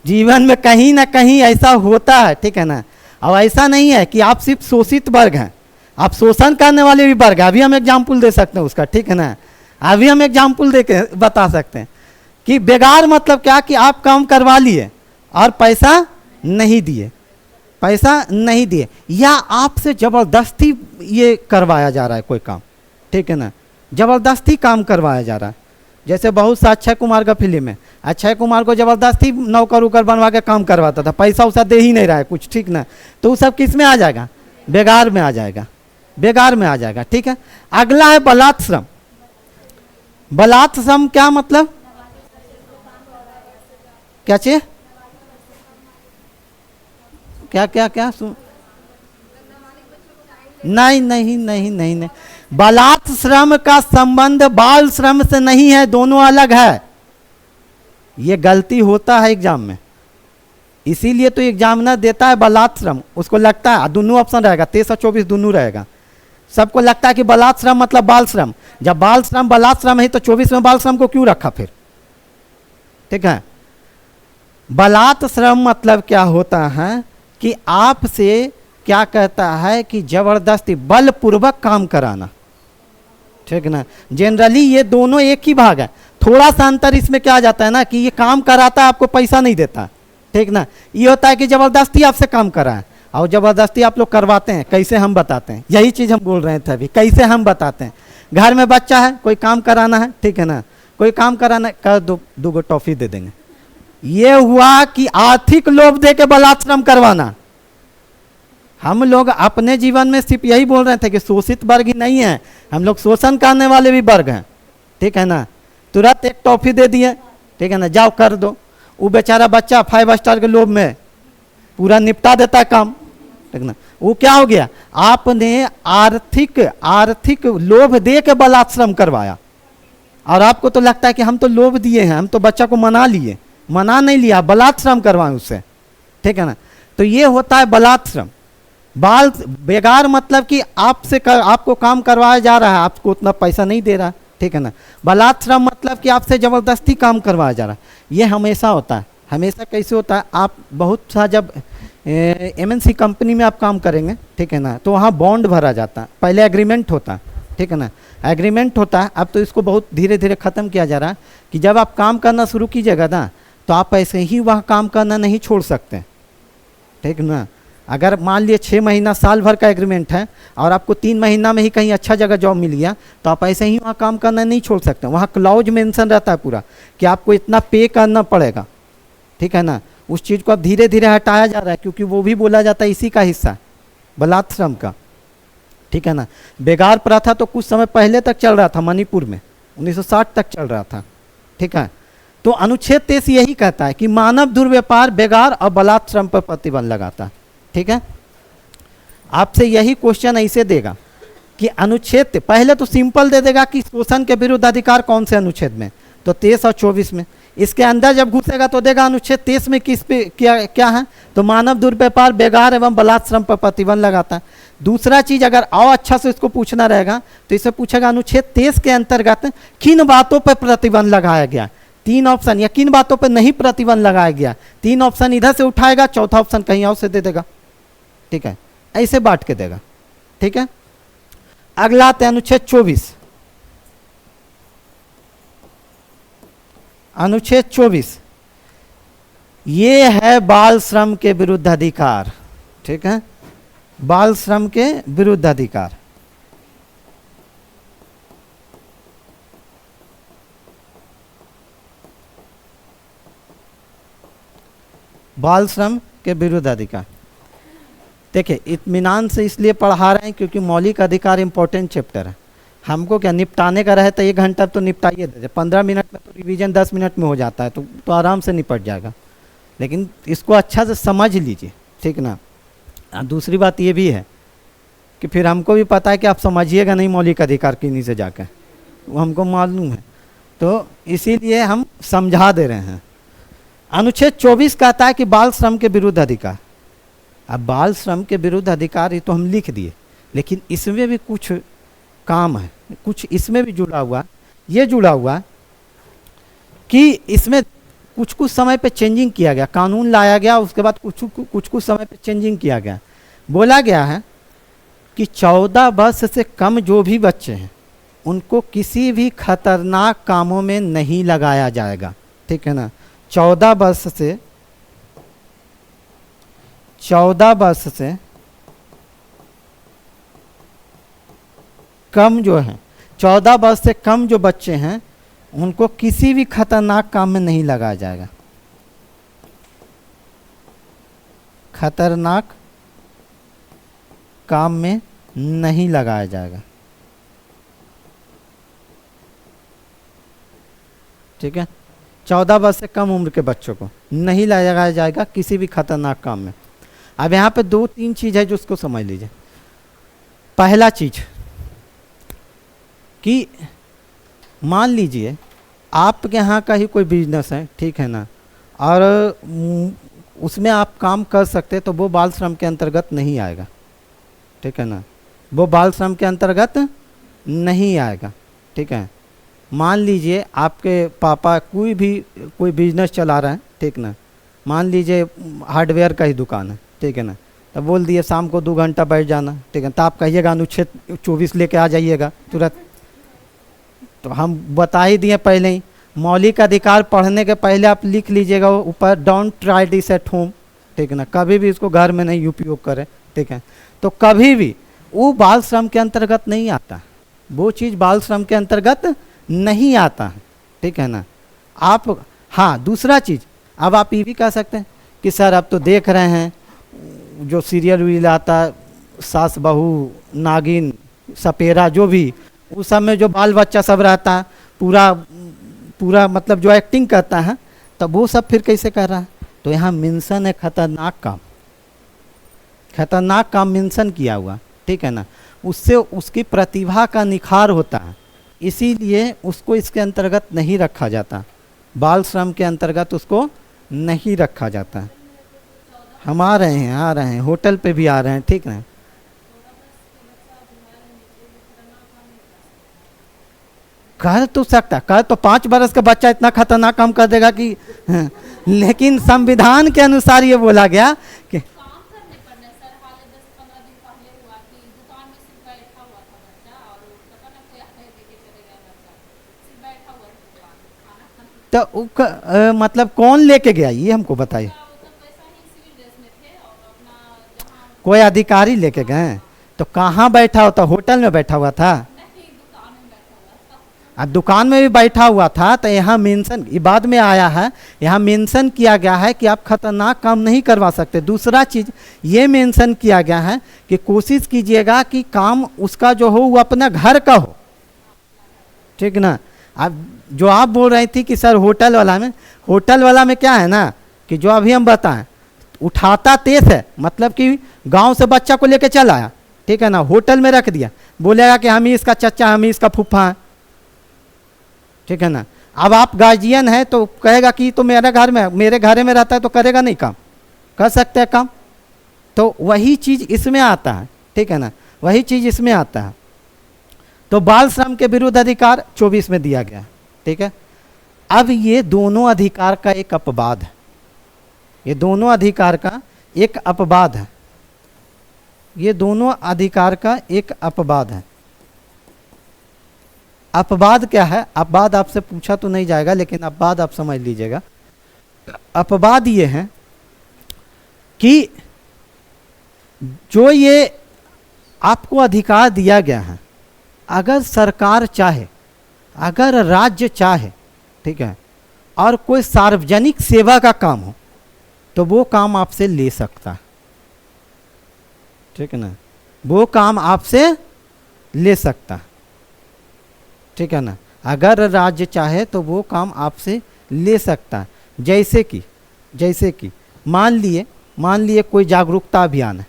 जीवन में कहीं ना कहीं ऐसा होता है, ठीक है ना, अब ऐसा नहीं है कि आप सिर्फ शोषित वर्ग हैं, आप शोषण करने वाले भी वर्ग हैं। अभी हम एग्जाम्पल दे सकते हैं उसका, ठीक है ना, अभी हम एग्जाम्पल दे के बता सकते हैं कि बेगार मतलब क्या, कि आप काम करवा लिए और पैसा नहीं दिए, पैसा नहीं दिए, या आपसे जबरदस्ती ये करवाया जा रहा है कोई काम, ठीक है ना, जबरदस्ती काम करवाया जा रहा है। जैसे बहुत सा अक्षय कुमार का फिल्म है, अक्षय कुमार को जबरदस्ती नौकर उकर बनवा के काम करवाता था, पैसा उसा दे ही नहीं रहा है कुछ, ठीक ना, तो वो सब किस में आ जाएगा, बेगार में आ जाएगा, बेगार में आ जाएगा, ठीक है। अगला है बलात् श्रम। बलात् श्रम क्या मतलब, क्या चीज, क्या क्या क्या सुन, नहीं नहीं नहीं नहीं नहीं, बलात् श्रम का संबंध बाल श्रम से नहीं है, दोनों अलग है। ये गलती होता है एग्जाम में, इसीलिए तो एग्जामिनर देता है बलात् श्रम, उसको लगता है दोनों ऑप्शन रहेगा, 23 और 24 दोनों रहेगा। सबको लगता है कि बलात् श्रम मतलब बाल श्रम, जब बाल श्रम बलात् श्रम है तो 24 में बाल श्रम को क्यों रखा फिर, ठीक है। बलात् श्रम मतलब क्या होता है कि आपसे क्या कहता है कि जबरदस्ती बलपूर्वक काम कराना, ठीक है ना। जनरली ये दोनों एक ही भाग है, थोड़ा सा अंतर इसमें क्या आ जाता है ना कि ये काम कराता है आपको पैसा नहीं देता, ठीक ना। ये होता है कि जबरदस्ती आपसे काम कराए, और जबरदस्ती आप लोग करवाते हैं, कैसे हम बताते हैं, यही चीज हम बोल रहे थे अभी, कैसे हम बताते हैं। घर में बच्चा है, कोई काम कराना है, ठीक है ना, कोई काम कराना कर दो, 2 टॉफी दे देंगे। ये हुआ कि आर्थिक लोभ दे के बलात् श्रम करवाना। हम लोग अपने जीवन में सिर्फ यही बोल रहे थे कि शोषित वर्ग ही नहीं है, हम लोग शोषण करने वाले भी वर्ग हैं, ठीक है ना। तुरंत एक टॉफी दे दिए, ठीक है ना, जाओ कर दो, वो बेचारा बच्चा 5 स्टार के लोभ में पूरा निपटा देता है काम, ठीक ना। वो क्या हो गया, आपने आर्थिक लोभ दे के बलात् श्रम करवाया, और आपको तो लगता है कि हम तो लोभ दिए हैं, हम तो बच्चा को मना लिए, मना नहीं लिया, बलात् श्रम करवाएं उससे, ठीक है ना। तो ये होता है बलात् श्रम। बाल बेगार मतलब कि आपको काम करवाया जा रहा है, आपको उतना पैसा नहीं दे रहा, ठीक है ना। बलात् श्रम मतलब कि आपसे जबरदस्ती काम करवाया जा रहा है। ये हमेशा होता है, हमेशा कैसे होता है, आप बहुत सा जब MNC कंपनी में आप काम करेंगे, ठीक है ना, तो वहाँ बॉन्ड भरा जाता है, पहले एग्रीमेंट होता है, ठीक है ना, एग्रीमेंट होता है। अब तो इसको बहुत धीरे धीरे ख़त्म किया जा रहा है कि जब आप काम करना शुरू कीजिएगा ना, तो आप ऐसे ही वहाँ काम करना नहीं छोड़ सकते, ठीक ना। अगर मान लिए 6 महीना साल भर का एग्रीमेंट है और आपको 3 महीना में ही कहीं अच्छा जगह जॉब मिल गया, तो आप ऐसे ही वहाँ काम करना नहीं छोड़ सकते। वहाँ क्लॉज मेंशन रहता है पूरा कि आपको इतना पे करना पड़ेगा, ठीक है ना। उस चीज़ को अब धीरे धीरे हटाया जा रहा है, क्योंकि वो भी बोला जाता है इसी का हिस्सा, बलात् श्रम का, ठीक है ना। बेगार प्रथा तो कुछ समय पहले तक चल रहा था मणिपुर में, 1960 तक चल रहा था, ठीक है। तो अनुच्छेद 23 यही कहता है कि मानव दुर्व्यापार, बेगार और बलात् श्रम पर प्रतिबंध लगाता है, ठीक है। आपसे यही क्वेश्चन ऐसे देगा कि अनुच्छेद, पहले तो सिंपल दे देगा कि शोषण के विरुद्ध अधिकार कौन से अनुच्छेद में, तो 23 और 24 में। इसके अंदर जब घुसेगा तो देगा अनुच्छेद 23 में किस पे क्या है, तो मानव दुर्व्यापार, बेगार एवं बलात् श्रम पर प्रतिबंध लगाता है। दूसरा चीज अगर और अच्छा से इसको पूछना रहेगा तो इसे पूछेगा अनुच्छेद 23 के अंतर्गत किन बातों पर प्रतिबंध लगाया गया, 3 ऑप्शन, या किन बातों पर नहीं प्रतिबंध लगाया गया, 3 ऑप्शन इधर से उठाएगा, चौथा ऑप्शन कहीं और से दे देगा, ठीक है, ऐसे बांट के देगा, ठीक है। अगला आते अनुच्छेद 24। अनुच्छेद 24 ये है बाल श्रम के विरुद्ध अधिकार, ठीक है, बाल श्रम के विरुद्ध अधिकार। बाल श्रम के विरुद्ध अधिकार, देखिए इत्मीनान से इसलिए पढ़ा रहे हैं क्योंकि मौलिक अधिकार इंपॉर्टेंट चैप्टर है। हमको क्या निपटाने का रहे तो 1 घंटा तो निपटाइए दे, 15 मिनट में तो रिवीजन 10 मिनट में हो जाता है, तो आराम से निपट जाएगा, लेकिन इसको अच्छा से समझ लीजिए, ठीक ना। दूसरी बात ये भी है कि फिर हमको भी पता है कि आप समझिएगा नहीं मौलिक अधिकार किन्हीं से जाकर, वो हमको मालूम है, तो इसीलिए हम समझा दे रहे हैं। अनुच्छेद 24 कहता है कि बाल श्रम के विरुद्ध अधिकार। अब बाल श्रम के विरुद्ध अधिकार ये तो हम लिख दिए, लेकिन इसमें भी कुछ काम है, कुछ इसमें भी जुड़ा हुआ, ये जुड़ा हुआ कि इसमें कुछ कुछ समय पे चेंजिंग किया गया, कानून लाया गया, उसके बाद कुछ कुछ समय पे चेंजिंग किया गया। बोला गया है कि 14 वर्ष से कम जो भी बच्चे हैं उनको किसी भी खतरनाक कामों में नहीं लगाया जाएगा, ठीक है ना। 14 वर्ष से कम जो है, 14 वर्ष से कम जो बच्चे हैं उनको किसी भी खतरनाक काम में नहीं लगाया जाएगा। खतरनाक काम में नहीं लगाया जाएगा, ठीक है। 14 वर्ष से कम उम्र के बच्चों को नहीं लगाया जाएगा किसी भी खतरनाक काम में। अब यहाँ पे 2-3 चीज़ है जो उसको समझ लीजिए। पहला चीज कि मान लीजिए आपके यहाँ का ही कोई बिजनेस है, ठीक है ना, और उसमें आप काम कर सकते, तो वो बाल श्रम के अंतर्गत नहीं आएगा, ठीक है ना, वो बाल श्रम के अंतर्गत नहीं आएगा, ठीक है। मान लीजिए आपके पापा कोई बिजनेस चला रहे हैं, ठीक ना, मान लीजिए हार्डवेयर का ही दुकान है, ठीक है ना, तब बोल दिए शाम को 2 घंटा बैठ जाना, ठीक है, तो आप कहिएगा अनुच्छेद 24 लेके आ जाइएगा तुरंत। तो हम बता ही दिए पहले ही, मौलिक अधिकार पढ़ने के पहले आप लिख लीजिएगा ऊपर, don't try this at home, ठीक है ना, कभी भी इसको घर में नहीं उपयोग करें, ठीक है। तो कभी भी वो बाल श्रम के अंतर्गत नहीं आता, वो चीज़ बाल श्रम के अंतर्गत नहीं आता है, ठीक है ना। आप हाँ, दूसरा चीज़ अब आप ये भी कह सकते हैं कि सर अब तो देख रहे हैं जो सीरियल वील आता, सास बहू, नागिन, सपेरा, जो भी उस सब में जो बाल बच्चा सब रहता है, पूरा मतलब जो एक्टिंग करता है, तब वो सब फिर कैसे कर रहा है। तो यहाँ मेंशन है खतरनाक काम मेंशन किया हुआ, ठीक है ना, उससे उसकी प्रतिभा का निखार होता है, इसीलिए उसको इसके अंतर्गत नहीं रखा जाता, बाल श्रम के अंतर्गत उसको नहीं रखा जाता। हम आ रहे हैं होटल पे भी आ रहे हैं, ठीक है। कर तो सकता, कर तो 5 बरस का बच्चा इतना खतरनाक काम कर देगा कि हाँ, लेकिन संविधान के अनुसार ये बोला गया कि तो मतलब कौन लेके गया ये हमको बताइए। कोई अधिकारी लेके गए, तो कहाँ बैठा होता, होटल में बैठा हुआ था, दुकान में भी बैठा हुआ था। तो यहाँ मेंशन, ये बाद में आया है, यहाँ मेंशन किया गया है कि आप खतरनाक काम नहीं करवा सकते। दूसरा चीज़ ये मेंशन किया गया है कि कोशिश कीजिएगा कि काम उसका जो हो वो अपना घर का हो, ठीक ना। अब जो आप बोल रही थी कि सर होटल वाला में क्या है ना, कि जो अभी हम बताएं, उठाता तेज है, मतलब कि गांव से बच्चा को लेके चला आया, ठीक है ना, होटल में रख दिया, बोलेगा कि हम ही इसका चच्चा, हम ही इसका फूफा है, ठीक है ना। अब आप गार्जियन है तो कहेगा कि तो मेरे घर में रहता है, तो करेगा नहीं काम, कर सकते हैं काम। तो वही चीज़ इसमें आता है, ठीक है ना, वही चीज़ इसमें आता है। तो बाल श्रम के विरुद्ध अधिकार 24 में दिया गया, ठीक है। अब ये दोनों अधिकार का एक अपवाद है, ये दोनों अधिकार का एक अपवाद है, ये दोनों अधिकार का एक अपवाद है। अपवाद क्या है, अपवाद आपसे पूछा तो नहीं जाएगा, लेकिन अपवाद आप समझ लीजिएगा। अपवाद ये है कि जो ये आपको अधिकार दिया गया है, अगर सरकार चाहे, अगर राज्य चाहे, ठीक है, और कोई सार्वजनिक सेवा का काम हो, तो वो काम आपसे ले सकता है, ठीक है ना, वो काम आपसे ले सकता है, ठीक है ना। अगर राज्य चाहे तो वो काम आपसे ले सकता है। जैसे कि मान लिए कोई जागरूकता अभियान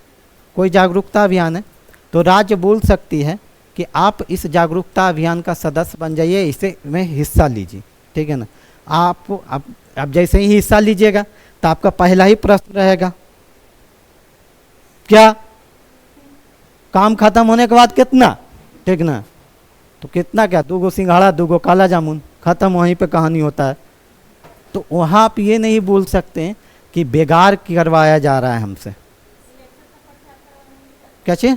है, तो राज्य बोल सकती है कि आप इस जागरूकता अभियान का सदस्य बन जाइए, इसे में हिस्सा लीजिए, ठीक है ना। आप जैसे ही हिस्सा लीजिएगा तो आपका पहला ही प्रश्न रहेगा क्या, काम खत्म होने के बाद कितना, ठीक ना, तो कितना क्या, 2 गो सिंघाड़ा 2 गो काला जामुन, खत्म, वहीं पे कहानी होता है। तो वहाँ आप ये नहीं बोल सकते कि बेगार करवाया जा रहा है हमसे। क्या चाहिए?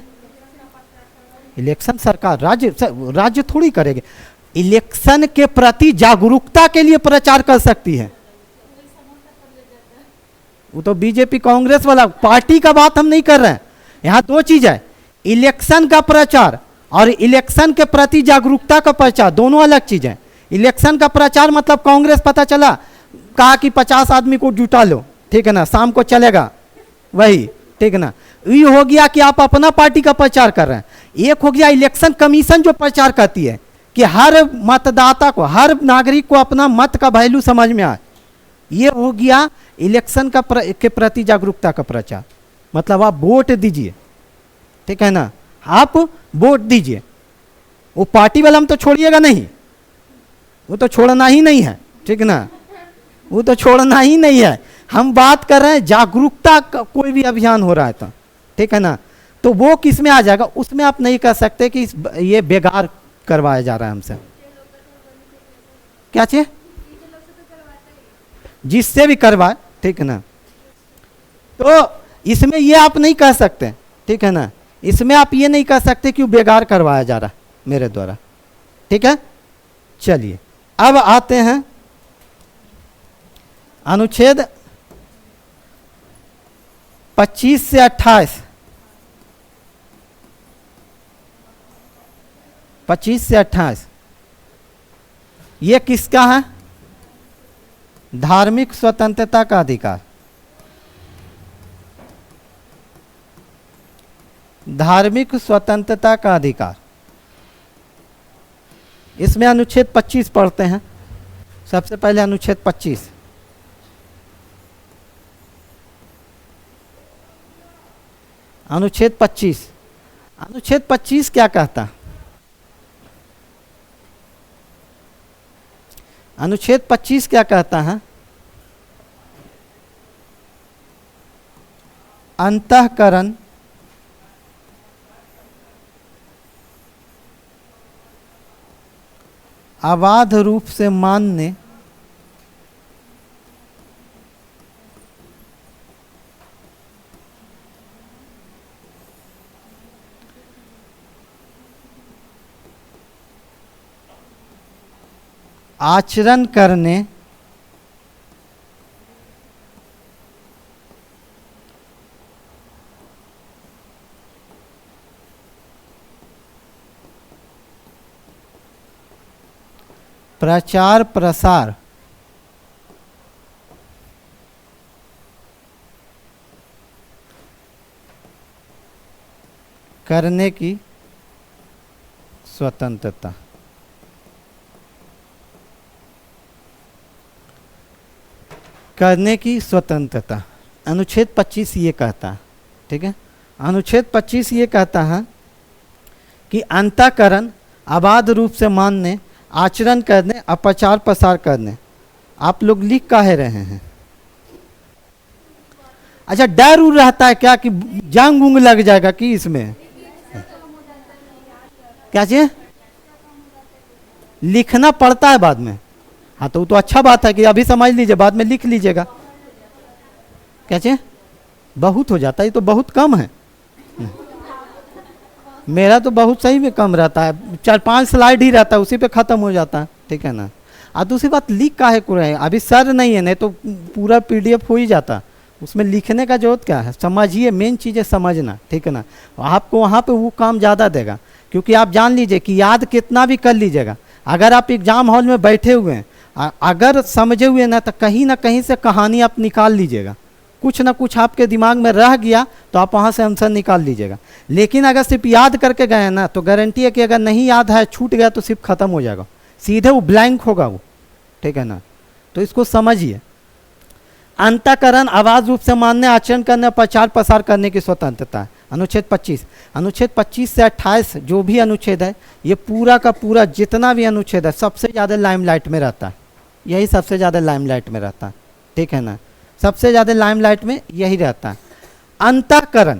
इलेक्शन सरकार, राज्य थोड़ी करेगी। इलेक्शन के प्रति जागरूकता के लिए प्रचार कर सकती है। वो तो बीजेपी कांग्रेस वाला पार्टी का बात हम नहीं कर रहे हैं। यहाँ दो चीज है, इलेक्शन का प्रचार और इलेक्शन के प्रति जागरूकता का प्रचार, दोनों अलग चीज है। इलेक्शन का प्रचार मतलब कांग्रेस पता चला कहा कि 50 आदमी को जुटा लो, ठीक है ना, शाम को चलेगा वही, ठीक है ना। ये हो गया कि आप अपना पार्टी का प्रचार कर रहे हैं। एक हो गया इलेक्शन कमीशन जो प्रचार करती है कि हर मतदाता को, हर नागरिक को अपना मत का वैल्यू समझ में आए। ये हो गया इलेक्शन का के प्रति जागरूकता का प्रचार। मतलब आप वोट दीजिए, ठीक है ना, आप वोट दीजिए। वो पार्टी वाला हम तो छोड़िएगा नहीं, वो तो छोड़ना ही नहीं है, ठीक ना, वो तो छोड़ना ही नहीं है। हम बात कर रहे हैं जागरूकता का कोई भी अभियान हो रहा है तो, ठीक है ना, तो वो किस में आ जाएगा? उसमें आप नहीं कह सकते कि ये बेगार करवाया जा रहा है हमसे। क्या चाहिए? जिससे भी करवाए, ठीक है ना, तो इसमें ये आप नहीं कह सकते, ठीक है ना, इसमें आप ये नहीं कह सकते कि वो बेगार करवाया जा रहा है मेरे द्वारा, ठीक है। चलिए अब आते हैं अनुच्छेद 25 से 28। 25 से 28 ये किसका है? धार्मिक स्वतंत्रता का अधिकार। धार्मिक स्वतंत्रता का अधिकार, इसमें अनुच्छेद 25 पढ़ते हैं। सबसे पहले अनुच्छेद 25। अनुच्छेद 25, अनुच्छेद 25 क्या कहता? अनुच्छेद 25 क्या कहता है? अंतःकरण अबाध रूप से मान्य आचरण करने प्रचार प्रसार करने की स्वतंत्रता। करने की स्वतंत्रता अनुच्छेद 25 ये कहता है, ठीक है। अनुच्छेद 25 ये कहता है कि अंतःकरण अबाध रूप से मानने, आचरण करने और प्रचार प्रसार करने। आप लोग लिख काहे रहे हैं? अच्छा, डर उड़ रहता है क्या कि जंग उंग लग जाएगा कि इसमें? क्या चाहिए? लिखना पड़ता है बाद में। हाँ तो अच्छा बात है कि अभी समझ लीजिए, बाद में लिख लीजिएगा। क्या चाहिए? बहुत हो जाता है, ये तो बहुत कम है। मेरा तो बहुत सही में कम रहता है, 4-5 स्लाइड ही रहता है, उसी पे ख़त्म हो जाता है, ठीक है ना। और दूसरी बात, लिख काहे को रहे? अभी सर नहीं है, नहीं तो पूरा PDF हो ही जाता। उसमें लिखने का जरूरत क्या है? समझिए, मेन चीज़ है समझना, ठीक है ना। आपको वहाँ पे वो काम ज़्यादा देगा, क्योंकि आप जान लीजिए कि याद कितना भी कर लीजिएगा, अगर आप एग्जाम हॉल में बैठे हुए हैं, अगर समझे हुए ना, तो कहीं ना कहीं से कहानी आप निकाल लीजिएगा। कुछ ना कुछ आपके दिमाग में रह गया तो आप वहाँ से आंसर निकाल लीजिएगा। लेकिन अगर सिर्फ याद करके गए ना, तो गारंटी है कि अगर नहीं याद है, छूट गया, तो सिर्फ खत्म हो जाएगा, सीधे वो ब्लैंक होगा वो, ठीक है ना। तो इसको समझिए। अंतःकरण अबाध रूप से मानने, आचरण करने, प्रचार प्रसार करने की स्वतंत्रता है, अनुच्छेद 25। अनुच्छेद 25 से 28 जो भी अनुच्छेद है, ये पूरा का पूरा जितना भी अनुच्छेद है, सबसे ज़्यादा लाइमलाइट में रहता है। यही सबसे ज़्यादा लाइमलाइट में रहता है, ठीक है ना, सबसे ज़्यादा लाइमलाइट में यही रहता है। अंतःकरण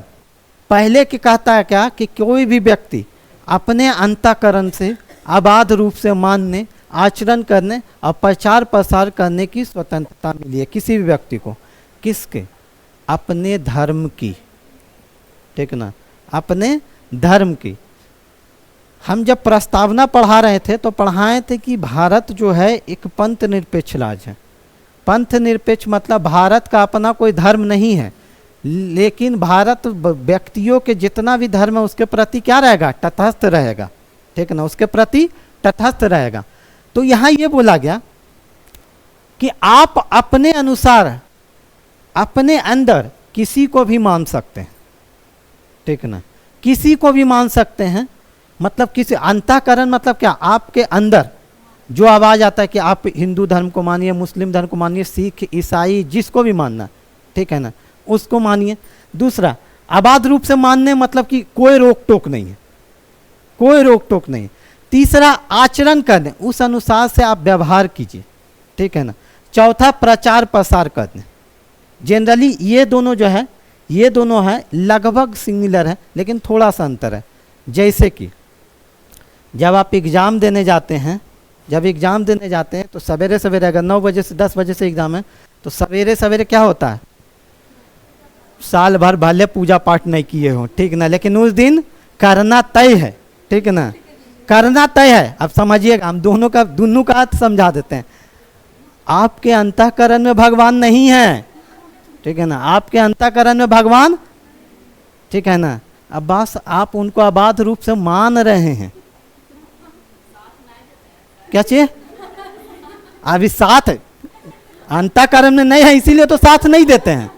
पहले की कहता है क्या कि कोई भी व्यक्ति अपने अंतःकरण से अबाध रूप से मानने, आचरण करने और प्रचार प्रसार करने की स्वतंत्रता मिली है किसी भी व्यक्ति को। किसके? अपने धर्म की, ठीक ना, अपने धर्म की। हम जब प्रस्तावना पढ़ा रहे थे तो पढ़ाए थे कि भारत जो है एक पंथ निरपेक्ष राज्य है। पंथ निरपेक्ष मतलब भारत का अपना कोई धर्म नहीं है, लेकिन भारत व्यक्तियों के जितना भी धर्म है उसके प्रति क्या रहेगा? तटस्थ रहेगा, ठीक ना, उसके प्रति तटस्थ रहेगा। तो यहाँ ये बोला गया कि आप अपने अनुसार अपने अंदर किसी को भी मान सकते हैं, ठीक ना, किसी को भी मान सकते हैं। मतलब किसी अंतःकरण मतलब क्या? आपके अंदर जो आवाज आता है कि आप हिंदू धर्म को मानिए, मुस्लिम धर्म को मानिए, सिख ईसाई जिसको भी मानना, ठीक है ना, उसको मानिए। दूसरा, अबाध रूप से मानने मतलब कि कोई रोक टोक नहीं है, कोई रोक टोक नहीं। तीसरा, आचरण करने, उस अनुसार से आप व्यवहार कीजिए, ठीक है ना। चौथा, प्रचार प्रसार करने। जनरली ये दोनों जो है, ये दोनों है लगभग सिमिलर है, लेकिन थोड़ा सा अंतर है। जैसे कि जब आप एग्ज़ाम देने जाते हैं, जब एग्ज़ाम देने जाते हैं तो सवेरे सवेरे, अगर 9 बजे से 10 बजे से एग्ज़ाम है तो सवेरे सवेरे क्या होता है? साल भर भले पूजा पाठ नहीं किए हो, ठीक ना, लेकिन उस दिन करना तय है, ठीक ना, करना तय है। अब समझिएगा, हम दोनों का अर्थ समझा देते हैं। आपके अंतःकरण में भगवान नहीं है, ठीक है ना, आपके अंतःकरण में भगवान, ठीक है ना। अब बस आप उनको अबाध रूप से मान रहे हैं। क्या चाहिए? अभी साथ अंतःकरण में नहीं है इसीलिए तो साथ नहीं देते हैं।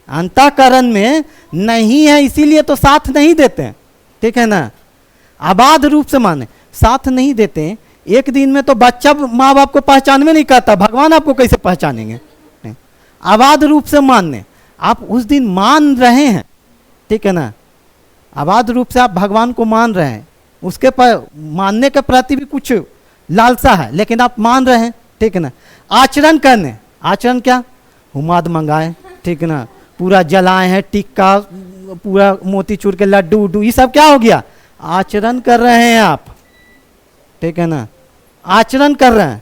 अंतःकरण में नहीं है इसीलिए तो साथ नहीं देते हैं, ठीक है ना। अबाध रूप से माने, साथ नहीं देते हैं। एक दिन में तो बच्चा माँ बाप को पहचान में नहीं करता, भगवान आपको कैसे पहचानेंगे? अबाध रूप से मानने, आप उस दिन मान रहे हैं, ठीक है ना, अबाध रूप से आप भगवान को मान रहे हैं। उसके पर मानने के प्रति भी कुछ लालसा है, लेकिन आप मान रहे हैं, ठीक है ना। आचरण करने, आचरण क्या? हुमाद मंगाए, ठीक है ना, पूरा जलाए हैं, टिक्का, पूरा मोतीचूर के लड्डू उड्डू, ये सब क्या हो गया? आचरण कर रहे हैं आप, ठीक है ना, आचरण कर रहे हैं।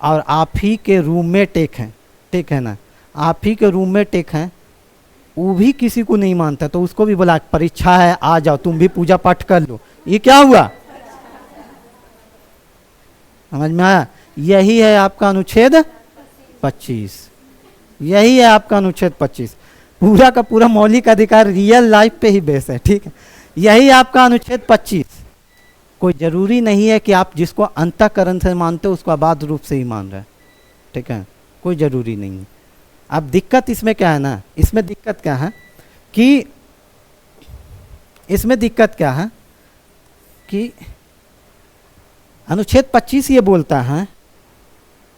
और आप ही के रूममेट एक हैं, ठीक है ना, आप ही के रूममेट एक हैं, वो भी किसी को नहीं मानता, तो उसको भी बोला परीक्षा है आ जाओ, तुम भी पूजा पाठ कर लो। ये क्या हुआ? समझ में आया? यही है आपका अनुच्छेद 25, यही है आपका अनुच्छेद 25। पूरा का पूरा मौलिक अधिकार रियल लाइफ पे ही बेस है, ठीक है। यही आपका अनुच्छेद 25। कोई जरूरी नहीं है कि आप जिसको अंतःकरण से मानते हो उसको अबाध रूप से ही मान रहे हैं, ठीक है, कोई जरूरी नहीं है। अब दिक्कत इसमें क्या है ना, इसमें दिक्कत क्या है कि इसमें दिक्कत क्या है कि अनुच्छेद 25 ये बोलता है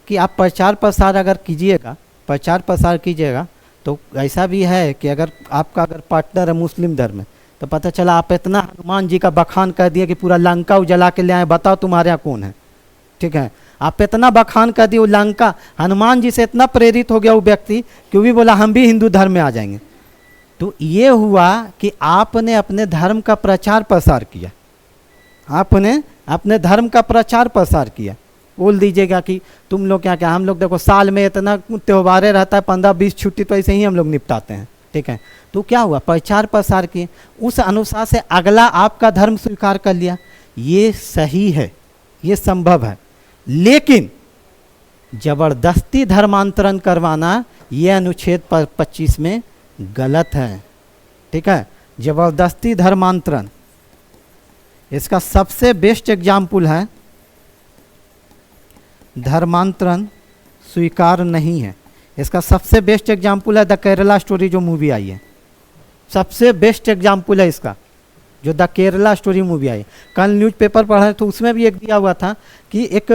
कि आप प्रचार प्रसार अगर कीजिएगा, प्रचार प्रसार कीजिएगा, तो ऐसा भी है कि अगर आपका अगर पार्टनर है मुस्लिम धर्म में, तो पता चला आप इतना हनुमान जी का बखान कर दिए कि पूरा लंका उजला के ले आए, बताओ तुम्हारे यहाँ कौन है, ठीक है। आप इतना बखान कर दिए, वो लंका हनुमान जी से इतना प्रेरित हो गया वो व्यक्ति कि वो भी बोला हम भी हिंदू धर्म में आ जाएंगे। तो ये हुआ कि आपने अपने धर्म का प्रचार प्रसार किया, आपने अपने धर्म का प्रचार प्रसार किया। बोल दीजिएगा कि तुम लोग क्या क्या, हम लोग देखो साल में इतना त्योहारें रहता है, 15-20 छुट्टी, तो ऐसे ही हम लोग निपटाते हैं, ठीक है। तो क्या हुआ? प्रचार प्रसार किए, उस अनुसार से अगला आपका धर्म स्वीकार कर लिया। ये सही है, ये संभव है, लेकिन जबरदस्ती धर्मांतरण करवाना ये अनुच्छेद 25 में गलत है, ठीक है। जबरदस्ती धर्मांतरण, इसका सबसे बेस्ट एग्जाम्पल है धर्मांतरण स्वीकार नहीं है। इसका सबसे बेस्ट एग्जाम्पल है द केरला स्टोरी जो मूवी आई है, सबसे बेस्ट एग्जाम्पल है इसका, जो द केरला स्टोरी मूवी आई। कल न्यूज़पेपर पढ़ा तो उसमें भी एक दिया हुआ था कि एक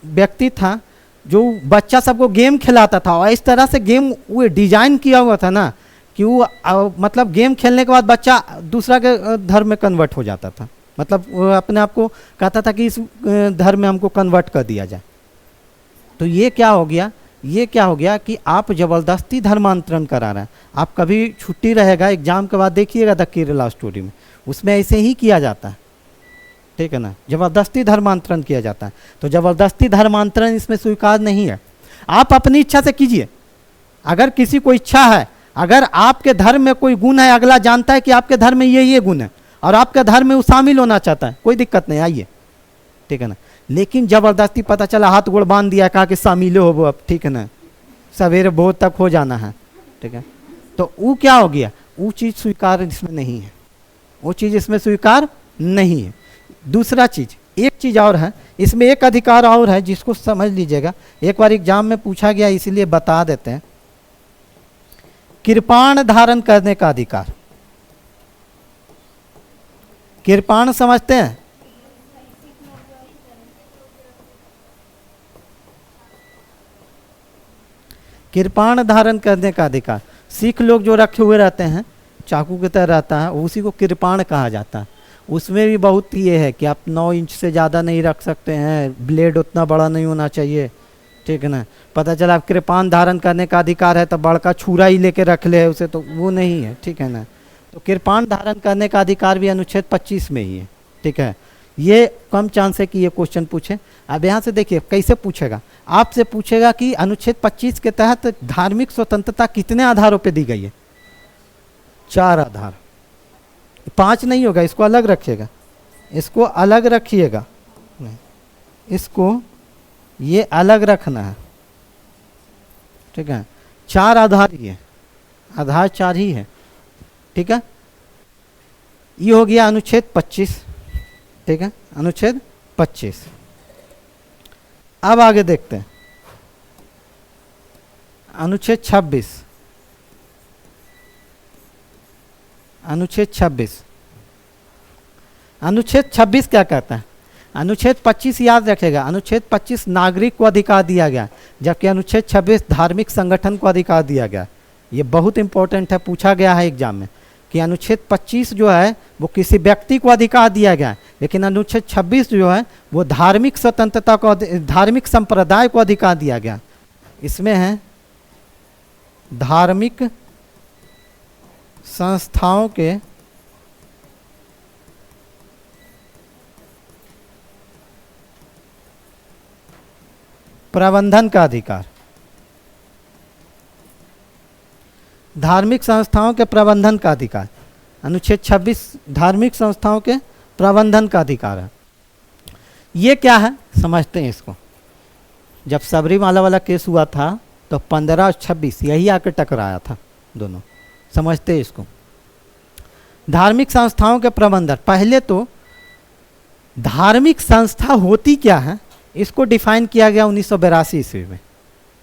व्यक्ति था जो बच्चा सबको गेम खिलाता था, और इस तरह से गेम वो डिजाइन किया हुआ था ना कि वो मतलब गेम खेलने के बाद बच्चा दूसरा के धर्म में कन्वर्ट हो जाता था, मतलब वो अपने आप को कहता था कि इस धर्म में हमको कन्वर्ट कर दिया जाए। तो ये क्या हो गया? ये क्या हो गया कि आप जबरदस्ती धर्मांतरण करा रहे हैं। आप कभी छुट्टी रहेगा एग्जाम के बाद देखिएगा द केरला स्टोरी में, उसमें ऐसे ही किया जाता है, ठीक है ना, जबरदस्ती धर्मांतरण किया जाता है। तो जबरदस्ती धर्मांतरण इसमें स्वीकार नहीं है। आप अपनी इच्छा से कीजिए। अगर किसी को इच्छा है, अगर आपके धर्म में कोई गुण है, अगला जानता है कि आपके धर्म में ये गुण है और आपके धर्म में वो शामिल होना चाहता है, कोई दिक्कत नहीं, आइए, ठीक है ना। लेकिन जबरदस्ती पता चला हाथ गोड़ बांध दिया, कहा कि शामिल हो वो अब, ठीक है ना, सवेरे भोर तक हो जाना है, ठीक है, तो वो क्या हो गया, वो चीज़ स्वीकार इसमें नहीं है, वो चीज़ इसमें स्वीकार नहीं है। दूसरा चीज, एक चीज और है इसमें, एक अधिकार और है जिसको समझ लीजिएगा, एक बार एग्जाम में पूछा गया इसलिए बता देते हैं। कृपाण धारण करने का अधिकार। कृपाण समझते हैं? कृपाण धारण करने का अधिकार सिख लोग जो रखे हुए रहते हैं, चाकू की तरह रहता है, उसी को कृपाण कहा जाता है। उसमें भी बहुत ये है कि आप 9 इंच से ज़्यादा नहीं रख सकते हैं, ब्लेड उतना बड़ा नहीं होना चाहिए, ठीक है ना। पता चला आप कृपाण धारण करने का अधिकार है तो बड़का छुरा ही लेके रख ले उसे, तो वो नहीं है, ठीक है ना। तो कृपाण धारण करने का अधिकार भी अनुच्छेद 25 में ही है, ठीक है। ये कम चांस है कि ये क्वेश्चन पूछे। अब यहाँ से देखिए कैसे पूछेगा, आपसे पूछेगा कि अनुच्छेद 25 के तहत धार्मिक स्वतंत्रता कितने आधारों पर दी गई है? 4 आधार, 5 नहीं होगा, इसको अलग रखिएगा, इसको अलग रखिएगा, इसको ये अलग रखना है, ठीक है। 4 आधार ही है, आधार 4 ही है, ठीक है। ये हो गया अनुच्छेद 25, ठीक है, अनुच्छेद 25। अब आगे देखते हैं अनुच्छेद 26। अनुच्छेद 26, अनुच्छेद 26 क्या कहता है? अनुच्छेद 25 याद रखेगा, अनुच्छेद 25 नागरिक को अधिकार दिया गया, जबकि अनुच्छेद 26 धार्मिक संगठन को अधिकार दिया गया। ये बहुत इंपॉर्टेंट है, पूछा गया है एग्जाम में कि अनुच्छेद 25 जो है वो किसी व्यक्ति को अधिकार दिया गया, लेकिन अनुच्छेद 26 जो है वो धार्मिक स्वतंत्रता को, धार्मिक संप्रदाय को अधिकार दिया गया। इसमें है धार्मिक संस्थाओं के प्रबंधन का अधिकार। धार्मिक संस्थाओं के प्रबंधन का अधिकार, अनुच्छेद 26 धार्मिक संस्थाओं के प्रबंधन का अधिकार है। ये क्या है समझते हैं इसको। जब सबरीमाला वाला केस हुआ था तो 15 और 26 यही आकर टकराया था दोनों, समझते हैं इसको। धार्मिक संस्थाओं के प्रबंधन, पहले तो धार्मिक संस्था होती क्या है इसको डिफाइन किया गया 1982 ईस्वी में,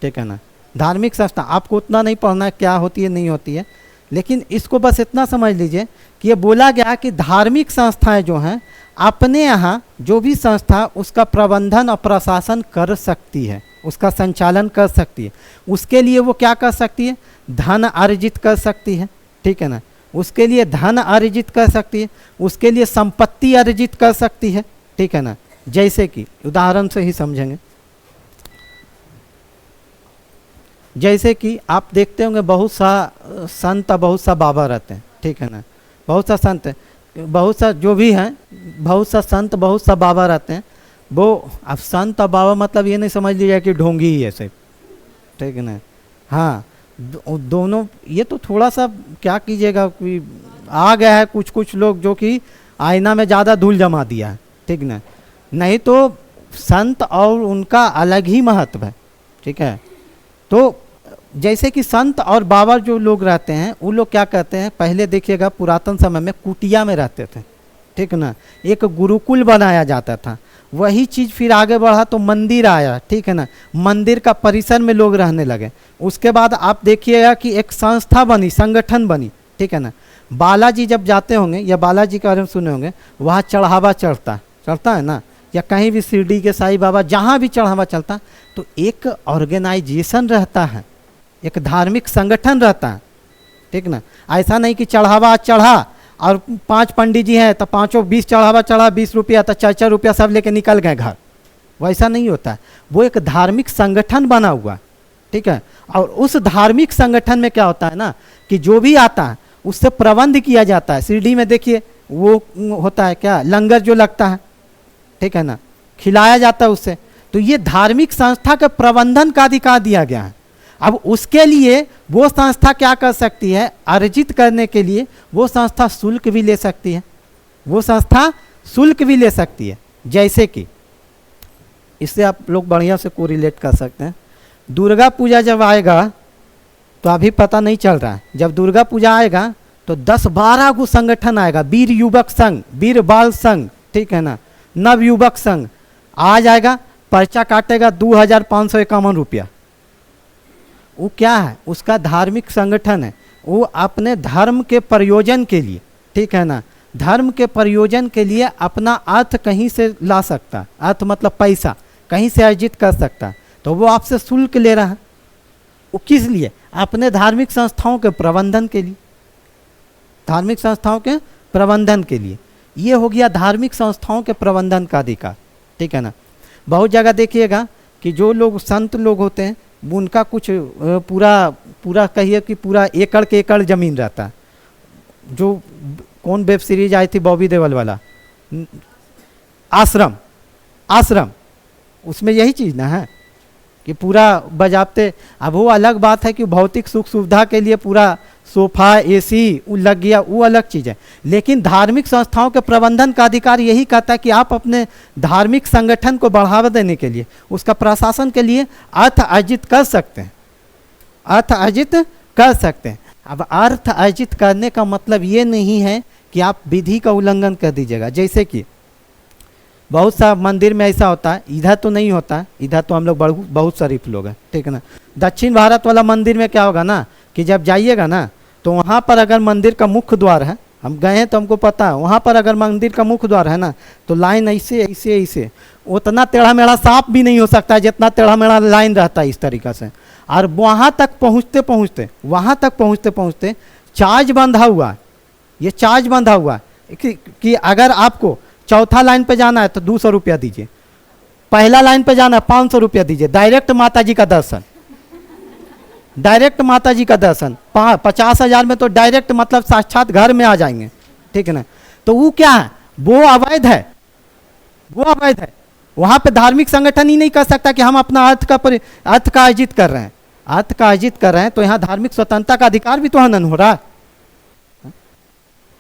ठीक है ना। धार्मिक संस्था आपको उतना नहीं पढ़ना है क्या होती है नहीं होती है, लेकिन इसको बस इतना समझ लीजिए कि ये बोला गया कि धार्मिक संस्थाएं जो हैं अपने यहाँ जो भी संस्था उसका प्रबंधन और प्रशासन कर सकती है, उसका संचालन कर सकती है। उसके लिए वो क्या कर सकती है? धन अर्जित कर सकती है, ठीक है ना। उसके लिए धन अर्जित कर सकती है, उसके लिए संपत्ति अर्जित कर सकती है, ठीक है ना। जैसे कि उदाहरण से ही समझेंगे, जैसे कि आप देखते होंगे बहुत सा संत बहुत सा बाबा रहते हैं, ठीक है ना। बहुत सा संत, बहुत सा जो भी हैं, बहुत सा संत बहुत सा बाबा रहते हैं। वो अब संत और बाबा मतलब ये नहीं समझ लीजिए कि ढोंगी ही है सिर्फ, ठीक है ना। हाँ, दोनों ये तो थोड़ा सा क्या कीजिएगा कि आ गया है कुछ कुछ लोग जो कि आईना में ज़्यादा धूल जमा दिया है, ठीक ना। नहीं तो संत और उनका अलग ही महत्व है, ठीक है। तो जैसे कि संत और बाबा जो लोग रहते हैं वो लोग क्या कहते हैं, पहले देखिएगा पुरातन समय में कुटिया में रहते थे, ठीक ना। एक गुरुकुल बनाया जाता था, वही चीज़ फिर आगे बढ़ा तो मंदिर आया, ठीक है ना। मंदिर का परिसर में लोग रहने लगे। उसके बाद आप देखिएगा कि एक संस्था बनी, संगठन बनी, ठीक है ना। बालाजी जब जाते होंगे या बालाजी के बारे में सुने होंगे, वहाँ चढ़ावा चढ़ता है ना, या कहीं भी शिरडी के साईं बाबा जहाँ भी चढ़ावा चलता, तो एक ऑर्गेनाइजेशन रहता है, एक धार्मिक संगठन रहता है, ठीक ना। ऐसा नहीं कि चढ़ावा आज चढ़ा और 5 पंडित जी हैं तो पाँचों 20 चढ़ावा चढ़ा 20 रुपया तो 4 रुपया सब लेके निकल गए घर, वैसा नहीं होता है। वो एक धार्मिक संगठन बना हुआ, ठीक है। और उस धार्मिक संगठन में क्या होता है ना कि जो भी आता है उससे प्रबंध किया जाता है। शिरडी में देखिए वो होता है क्या, लंगर जो लगता है, ठीक है ना, खिलाया जाता है उससे। तो ये धार्मिक संस्था के प्रबंधन का अधिकार दिया गया है। अब उसके लिए वो संस्था क्या कर सकती है, अर्जित करने के लिए वो संस्था शुल्क भी ले सकती है, वो संस्था शुल्क भी ले सकती है। जैसे कि इससे आप लोग बढ़िया से कोरिलेट कर सकते हैं, दुर्गा पूजा जब आएगा तो अभी पता नहीं चल रहा है, जब दुर्गा पूजा आएगा तो 10-12 को संगठन आएगा, वीर युवक संघ, वीर बाल संघ, ठीक है ना, नव युवक संघ आ जाएगा, पर्चा काटेगा 2551 रुपया। वो क्या है, उसका धार्मिक संगठन है, वो अपने धर्म के प्रयोजन के लिए, ठीक है ना, धर्म के प्रयोजन के लिए अपना अर्थ कहीं से ला सकता, अर्थ मतलब पैसा कहीं से अर्जित कर सकता, तो वो आपसे शुल्क ले रहा है। वो किस लिए, अपने धार्मिक संस्थाओं के प्रबंधन के लिए, धार्मिक संस्थाओं के प्रबंधन के लिए। ये हो गया धार्मिक संस्थाओं के प्रबंधन का अधिकार, ठीक है ना। बहुत जगह देखिएगा कि जो लोग संत लोग होते हैं उनका कुछ पूरा कहिए कि पूरा एकड़ के एकड़ जमीन रहता है। जो कौन वेब सीरीज आई थी बॉबी देओल वाला, आश्रम, उसमें यही चीज़ ना है कि पूरा बजाते। अब वो अलग बात है कि भौतिक सुख सुविधा के लिए पूरा सोफा एसी लग गया, वो अलग चीज़ है। लेकिन धार्मिक संस्थाओं के प्रबंधन का अधिकार यही कहता है कि आप अपने धार्मिक संगठन को बढ़ावा देने के लिए, उसका प्रशासन के लिए अर्थ अर्जित कर सकते हैं, अर्थ अर्जित कर सकते हैं। अब अर्थ अर्जित करने का मतलब ये नहीं है कि आप विधि का उल्लंघन कर दीजिएगा। जैसे कि बहुत सा मंदिर में ऐसा होता है, इधर तो नहीं होता है, इधर तो हम लोग बहुत शरीफ लोग हैं, ठीक है ना। दक्षिण भारत वाला मंदिर में क्या होगा ना कि जब जाइएगा ना तो वहाँ पर अगर मंदिर का मुख्य द्वार है, हम गए हैं तो हमको पता है, वहाँ पर अगर मंदिर का मुख्य द्वार है ना तो लाइन ऐसे ऐसे ऐसे, उतना टेढ़ा मेढ़ा सांप भी नहीं हो सकता है जितना टेढ़ा मेढ़ा लाइन रहता है इस तरीक़ा से। और वहाँ तक पहुँचते पहुँचते चार्ज बंधा हुआ है, ये चार्ज बंधा हुआ है कि अगर आपको चौथा लाइन पे जाना है तो 200 रुपया दीजिए, पहला लाइन पे जाना है 500 रुपया दीजिए, डायरेक्ट माता जी का दर्शन, डायरेक्ट माता जी का दर्शन 50,000 में तो डायरेक्ट मतलब साक्षात घर में आ जाएंगे, ठीक है ना। तो वो क्या है, वो अवैध है, वो अवैध है। वहाँ पे धार्मिक संगठन ही नहीं कर सकता कि हम अपना अर्थ का अर्जित कर रहे हैं, अर्थ का अर्जित कर रहे हैं, तो यहाँ धार्मिक स्वतंत्रता का अधिकार भी तो हनन हो रहा है।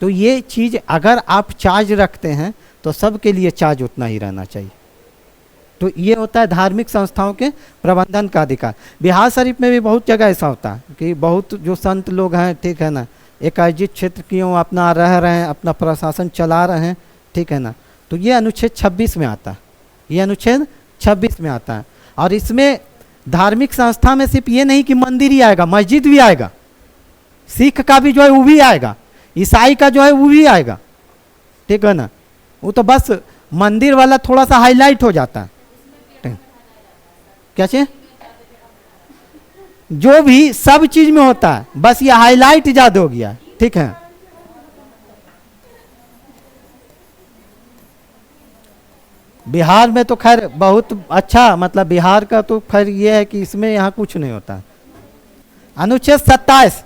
तो ये चीज़ अगर आप चार्ज रखते हैं तो सबके लिए चार्ज उतना ही रहना चाहिए। तो ये होता है धार्मिक संस्थाओं के प्रबंधन का अधिकार। बिहार शरीफ में भी बहुत जगह ऐसा होता है कि बहुत जो संत लोग हैं, ठीक है ना, एक अर्जित क्षेत्र की ओर अपना रह रहे हैं, अपना प्रशासन चला रहे हैं, ठीक है ना। तो ये अनुच्छेद 26 में आता है, ये अनुच्छेद 26 में आता है। और इसमें धार्मिक संस्था में सिर्फ ये नहीं कि मंदिर ही आएगा, मस्जिद भी आएगा, सिख का भी जो है वो भी आएगा, ईसाई का जो है वो भी आएगा, ठीक है ना। वो तो बस मंदिर वाला थोड़ा सा हाईलाइट हो जाता है। क्या चाहिए, जो भी सब चीज में होता है, बस ये हाईलाइट ज्यादा हो गया, ठीक है। बिहार में तो खैर बहुत अच्छा, मतलब बिहार का तो खैर ये है कि इसमें यहाँ कुछ नहीं होता। अनुच्छेद 27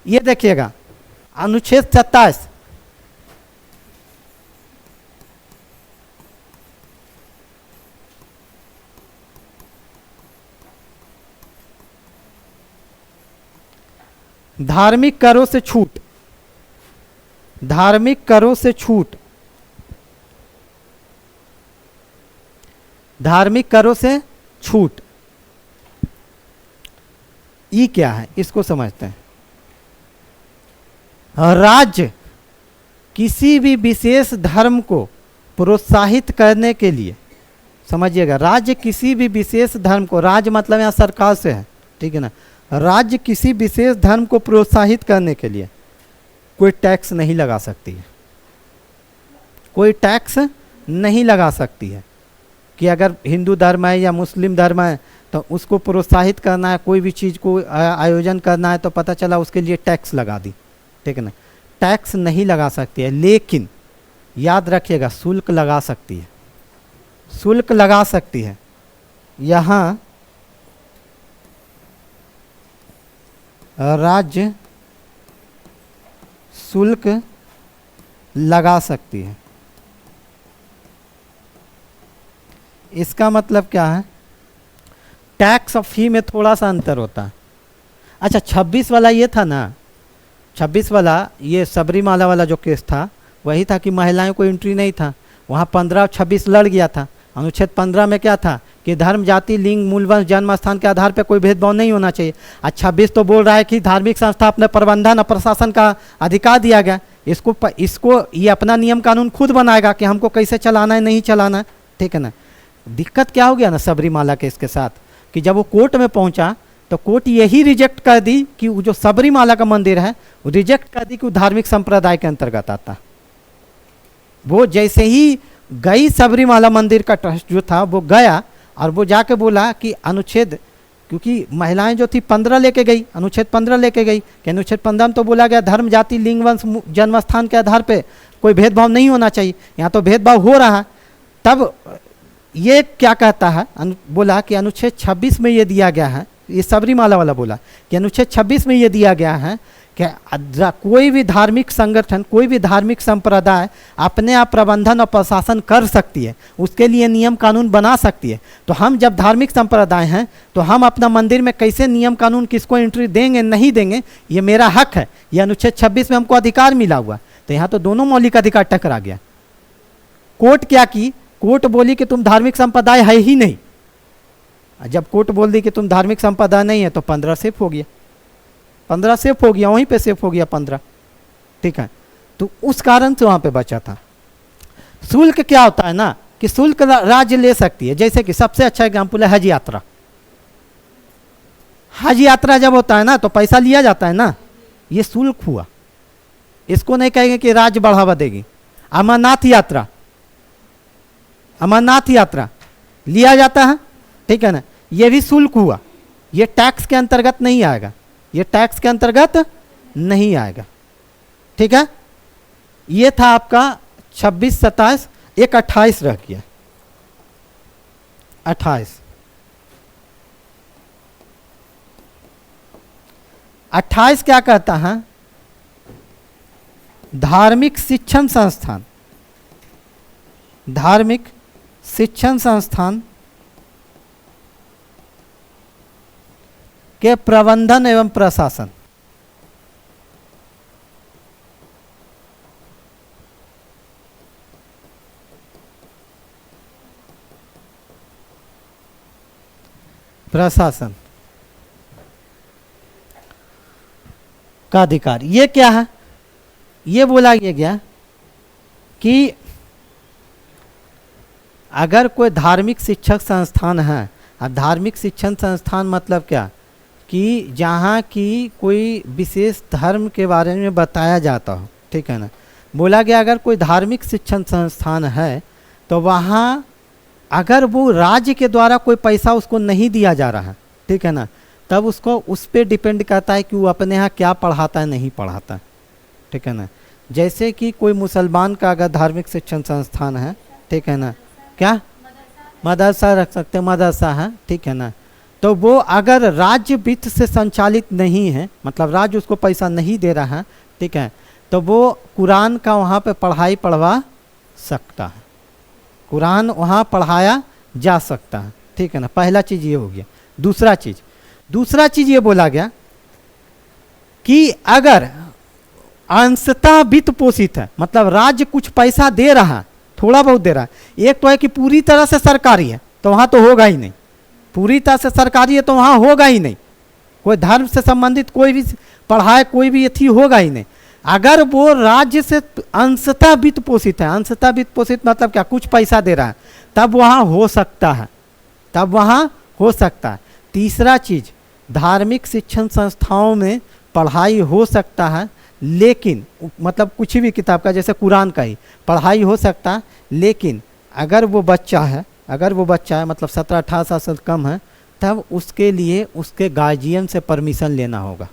ये देखिएगा, अनुच्छेद 27 धार्मिक करों से छूट, धार्मिक करों से छूट, धार्मिक करों से छूट, ये क्या है इसको समझते हैं। राज्य किसी भी विशेष धर्म को प्रोत्साहित करने के लिए, समझिएगा, राज्य किसी भी विशेष धर्म को, राज्य मतलब यहाँ सरकार से है, ठीक है ना, राज्य किसी विशेष धर्म को प्रोत्साहित करने के लिए कोई टैक्स नहीं लगा सकती है, कोई टैक्स नहीं लगा सकती है। कि अगर हिंदू धर्म है या मुस्लिम धर्म है तो उसको प्रोत्साहित करना है, कोई भी चीज़ को आयोजन करना है तो पता चला उसके लिए टैक्स लगा दी, ठीक है ना, टैक्स नहीं लगा सकती है। लेकिन याद रखिएगा शुल्क लगा सकती है, शुल्क लगा सकती है। यहाँ राज्य शुल्क लगा सकती है, इसका मतलब क्या है, टैक्स और फी में थोड़ा सा अंतर होता है। अच्छा 26 वाला ये था ना, 26 वाला ये सबरीमाला वाला जो केस था वही था कि महिलाओं को एंट्री नहीं था, वहाँ 15 और 26 लड़ गया था। अनुच्छेद 15 में क्या था कि धर्म, जाति, लिंग, मूल वंश, जन्म स्थान के आधार पर कोई भेदभाव नहीं होना चाहिए। और 26 तो बोल रहा है कि धार्मिक संस्था अपने प्रबंधन और प्रशासन का अधिकार दिया गया, इसको ये अपना नियम कानून खुद बनाएगा कि हमको कैसे चलाना है नहीं चलाना है, ठीक है ना। दिक्कत क्या हो गया ना सबरीमाला के इसके साथ कि जब वो कोर्ट में पहुंचा तो कोर्ट यही रिजेक्ट कर दी कि वो जो सबरीमाला का मंदिर है वो रिजेक्ट कर दी कि वो धार्मिक संप्रदाय के अंतर्गत आता। वो जैसे ही गई सबरीमाला मंदिर का ट्रस्ट जो था वो गया और वो जाके बोला कि अनुच्छेद, क्योंकि महिलाएं जो थी 15 लेके गई, अनुच्छेद 15 लेके गई कि अनुच्छेद 15 में तो बोला गया धर्म, जाति, लिंग, वंश, जन्म स्थान के आधार पे कोई भेदभाव नहीं होना चाहिए, यहाँ तो भेदभाव हो रहा है। तब ये क्या कहता है, बोला कि अनुच्छेद 26 में ये दिया गया है, ये सबरीमाला वाला बोला कि अनुच्छेद 26 में ये दिया गया है कि कोई भी धार्मिक संगठन, कोई भी धार्मिक संप्रदाय अपने आप प्रबंधन और प्रशासन कर सकती है, उसके लिए नियम कानून बना सकती है। तो हम जब धार्मिक संप्रदाय हैं तो हम अपना मंदिर में कैसे नियम कानून, किसको एंट्री देंगे नहीं देंगे, ये मेरा हक है, ये अनुच्छेद 26 में हमको अधिकार मिला हुआ। तो यहाँ तो दोनों मौलिक अधिकार टकरा गया। कोर्ट क्या की, कोर्ट बोली कि तुम धार्मिक संप्रदाय है ही नहीं। जब कोर्ट बोल दी कि तुम धार्मिक संप्रदाय नहीं है तो 15 सेफ हो गया, 15 सेफ हो गया, वहीं पे सेफ हो गया 15, ठीक है। तो उस कारण से वहां पे बचा था। शुल्क क्या होता है ना कि शुल्क राज्य ले सकती है, जैसे कि सबसे अच्छा एग्जाम्पल है हज यात्रा। हज यात्रा जब होता है ना तो पैसा लिया जाता है ना, ये शुल्क हुआ, इसको नहीं कहेंगे कि राज्य बढ़ावा देगी। अमरनाथ यात्रा, अमरनाथ यात्रा लिया जाता है, ठीक है ना, ये भी शुल्क हुआ, ये टैक्स के अंतर्गत नहीं आएगा, ये टैक्स के अंतर्गत नहीं आएगा, ठीक है। ये था आपका 26, 27, एक 28 रह गया, 28। 28 क्या कहता है, धार्मिक शिक्षण संस्थान, धार्मिक शिक्षण संस्थान के प्रबंधन एवं प्रशासन। प्रशासन का अधिकार, ये क्या है, ये बोला गया कि अगर कोई धार्मिक शिक्षक संस्थान है, और धार्मिक शिक्षण संस्थान मतलब क्या कि जहाँ की कोई विशेष धर्म के बारे में बताया जाता हो, ठीक है ना। बोला गया अगर कोई धार्मिक शिक्षण संस्थान है तो वहाँ अगर वो राज्य के द्वारा कोई पैसा उसको नहीं दिया जा रहा है, ठीक है ना, तब उसको उस पर डिपेंड करता है कि वो अपने यहाँ क्या पढ़ाता है नहीं पढ़ाता है, ठीक है ना। जैसे कि कोई मुसलमान का अगर धार्मिक शिक्षण संस्थान है, ठीक है ना, क्या मदरसा रख सकते हैं, मदरसा है, ठीक है ना, तो वो अगर राज्य वित्त से संचालित नहीं है, मतलब राज्य उसको पैसा नहीं दे रहा है, ठीक है, तो वो कुरान का वहाँ पे पढ़ाई पढ़वा सकता है, कुरान वहाँ पढ़ाया जा सकता है, ठीक है ना। पहला चीज़ ये हो गया। दूसरा चीज़ ये बोला गया कि अगर अंशतः वित्त पोषित है, मतलब राज्य कुछ पैसा दे रहा है, थोड़ा बहुत दे रहा है, एक तो है कि पूरी तरह से सरकारी है तो वहाँ तो होगा ही नहीं, पूरी तरह से सरकारी है तो वहाँ होगा ही नहीं, कोई धर्म से संबंधित कोई भी पढ़ाई कोई भी अथी होगा ही नहीं। अगर वो राज्य से अंशतः वित्त पोषित है, अंशतः वित्त पोषित मतलब क्या, कुछ पैसा दे रहा है, तब वहाँ हो सकता है, तब वहाँ हो सकता है। तीसरा चीज़, धार्मिक शिक्षण संस्थाओं में पढ़ाई हो सकता है, लेकिन मतलब कुछ भी किताब का, जैसे कुरान का ही पढ़ाई हो सकता है, लेकिन अगर वो बच्चा है, मतलब 17-18 साल से कम है, तब उसके लिए उसके गार्जियन से परमिशन लेना होगा,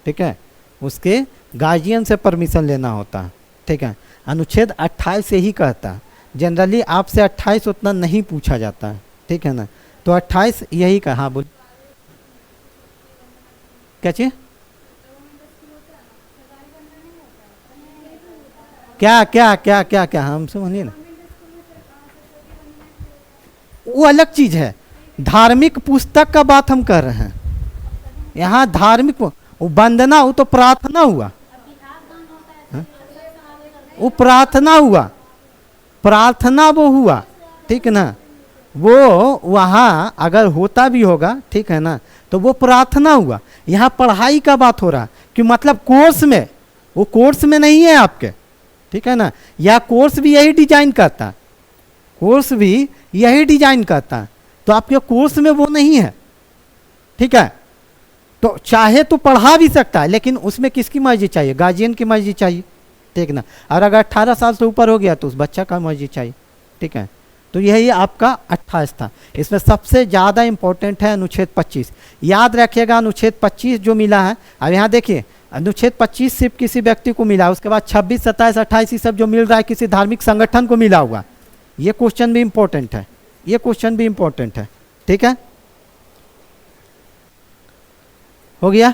ठीक है, उसके गार्जियन से परमिशन लेना होता है, ठीक है। अनुच्छेद 28 से ही कहता है, जनरली आपसे 28 उतना नहीं पूछा जाता है, ठीक है ना, तो 28 यही का। हाँ बोल, क्या चीज, क्या क्या क्या क्या क्या हम सुनिए ना, वो अलग चीज है। धार्मिक पुस्तक का बात हम कर रहे हैं यहाँ। धार्मिक वो वंदना, वो तो प्रार्थना हुआ, वो प्रार्थना हुआ, प्रार्थना वो हुआ, ठीक ना। वो वहाँ अगर होता भी होगा, ठीक है ना, तो वो प्रार्थना हुआ। यहाँ पढ़ाई का बात हो रहा कि मतलब कोर्स में, वो कोर्स में नहीं है आपके, ठीक है ना। या कोर्स भी यही डिजाइन करता, कोर्स भी यही डिजाइन करता, तो आपके कोर्स में वो नहीं है, ठीक है। तो चाहे तो पढ़ा भी सकता है, लेकिन उसमें किसकी मर्जी चाहिए? गार्जियन की मर्जी चाहिए, ठीक ना। और अगर 18 साल से ऊपर हो गया तो उस बच्चा का मर्जी चाहिए, ठीक है। तो यही आपका 28 था। इसमें सबसे ज़्यादा इंपॉर्टेंट है अनुच्छेद 25। याद रखिएगा अनुच्छेद 25 जो मिला है। अब यहाँ देखिए, अनुच्छेद 25 सिर्फ किसी व्यक्ति को मिला, उसके बाद 26, 27, 28 सब जो मिल रहा है किसी धार्मिक संगठन को मिला हुआ। ये क्वेश्चन भी इंपॉर्टेंट है, ये क्वेश्चन भी इंपॉर्टेंट है, ठीक है। हो गया।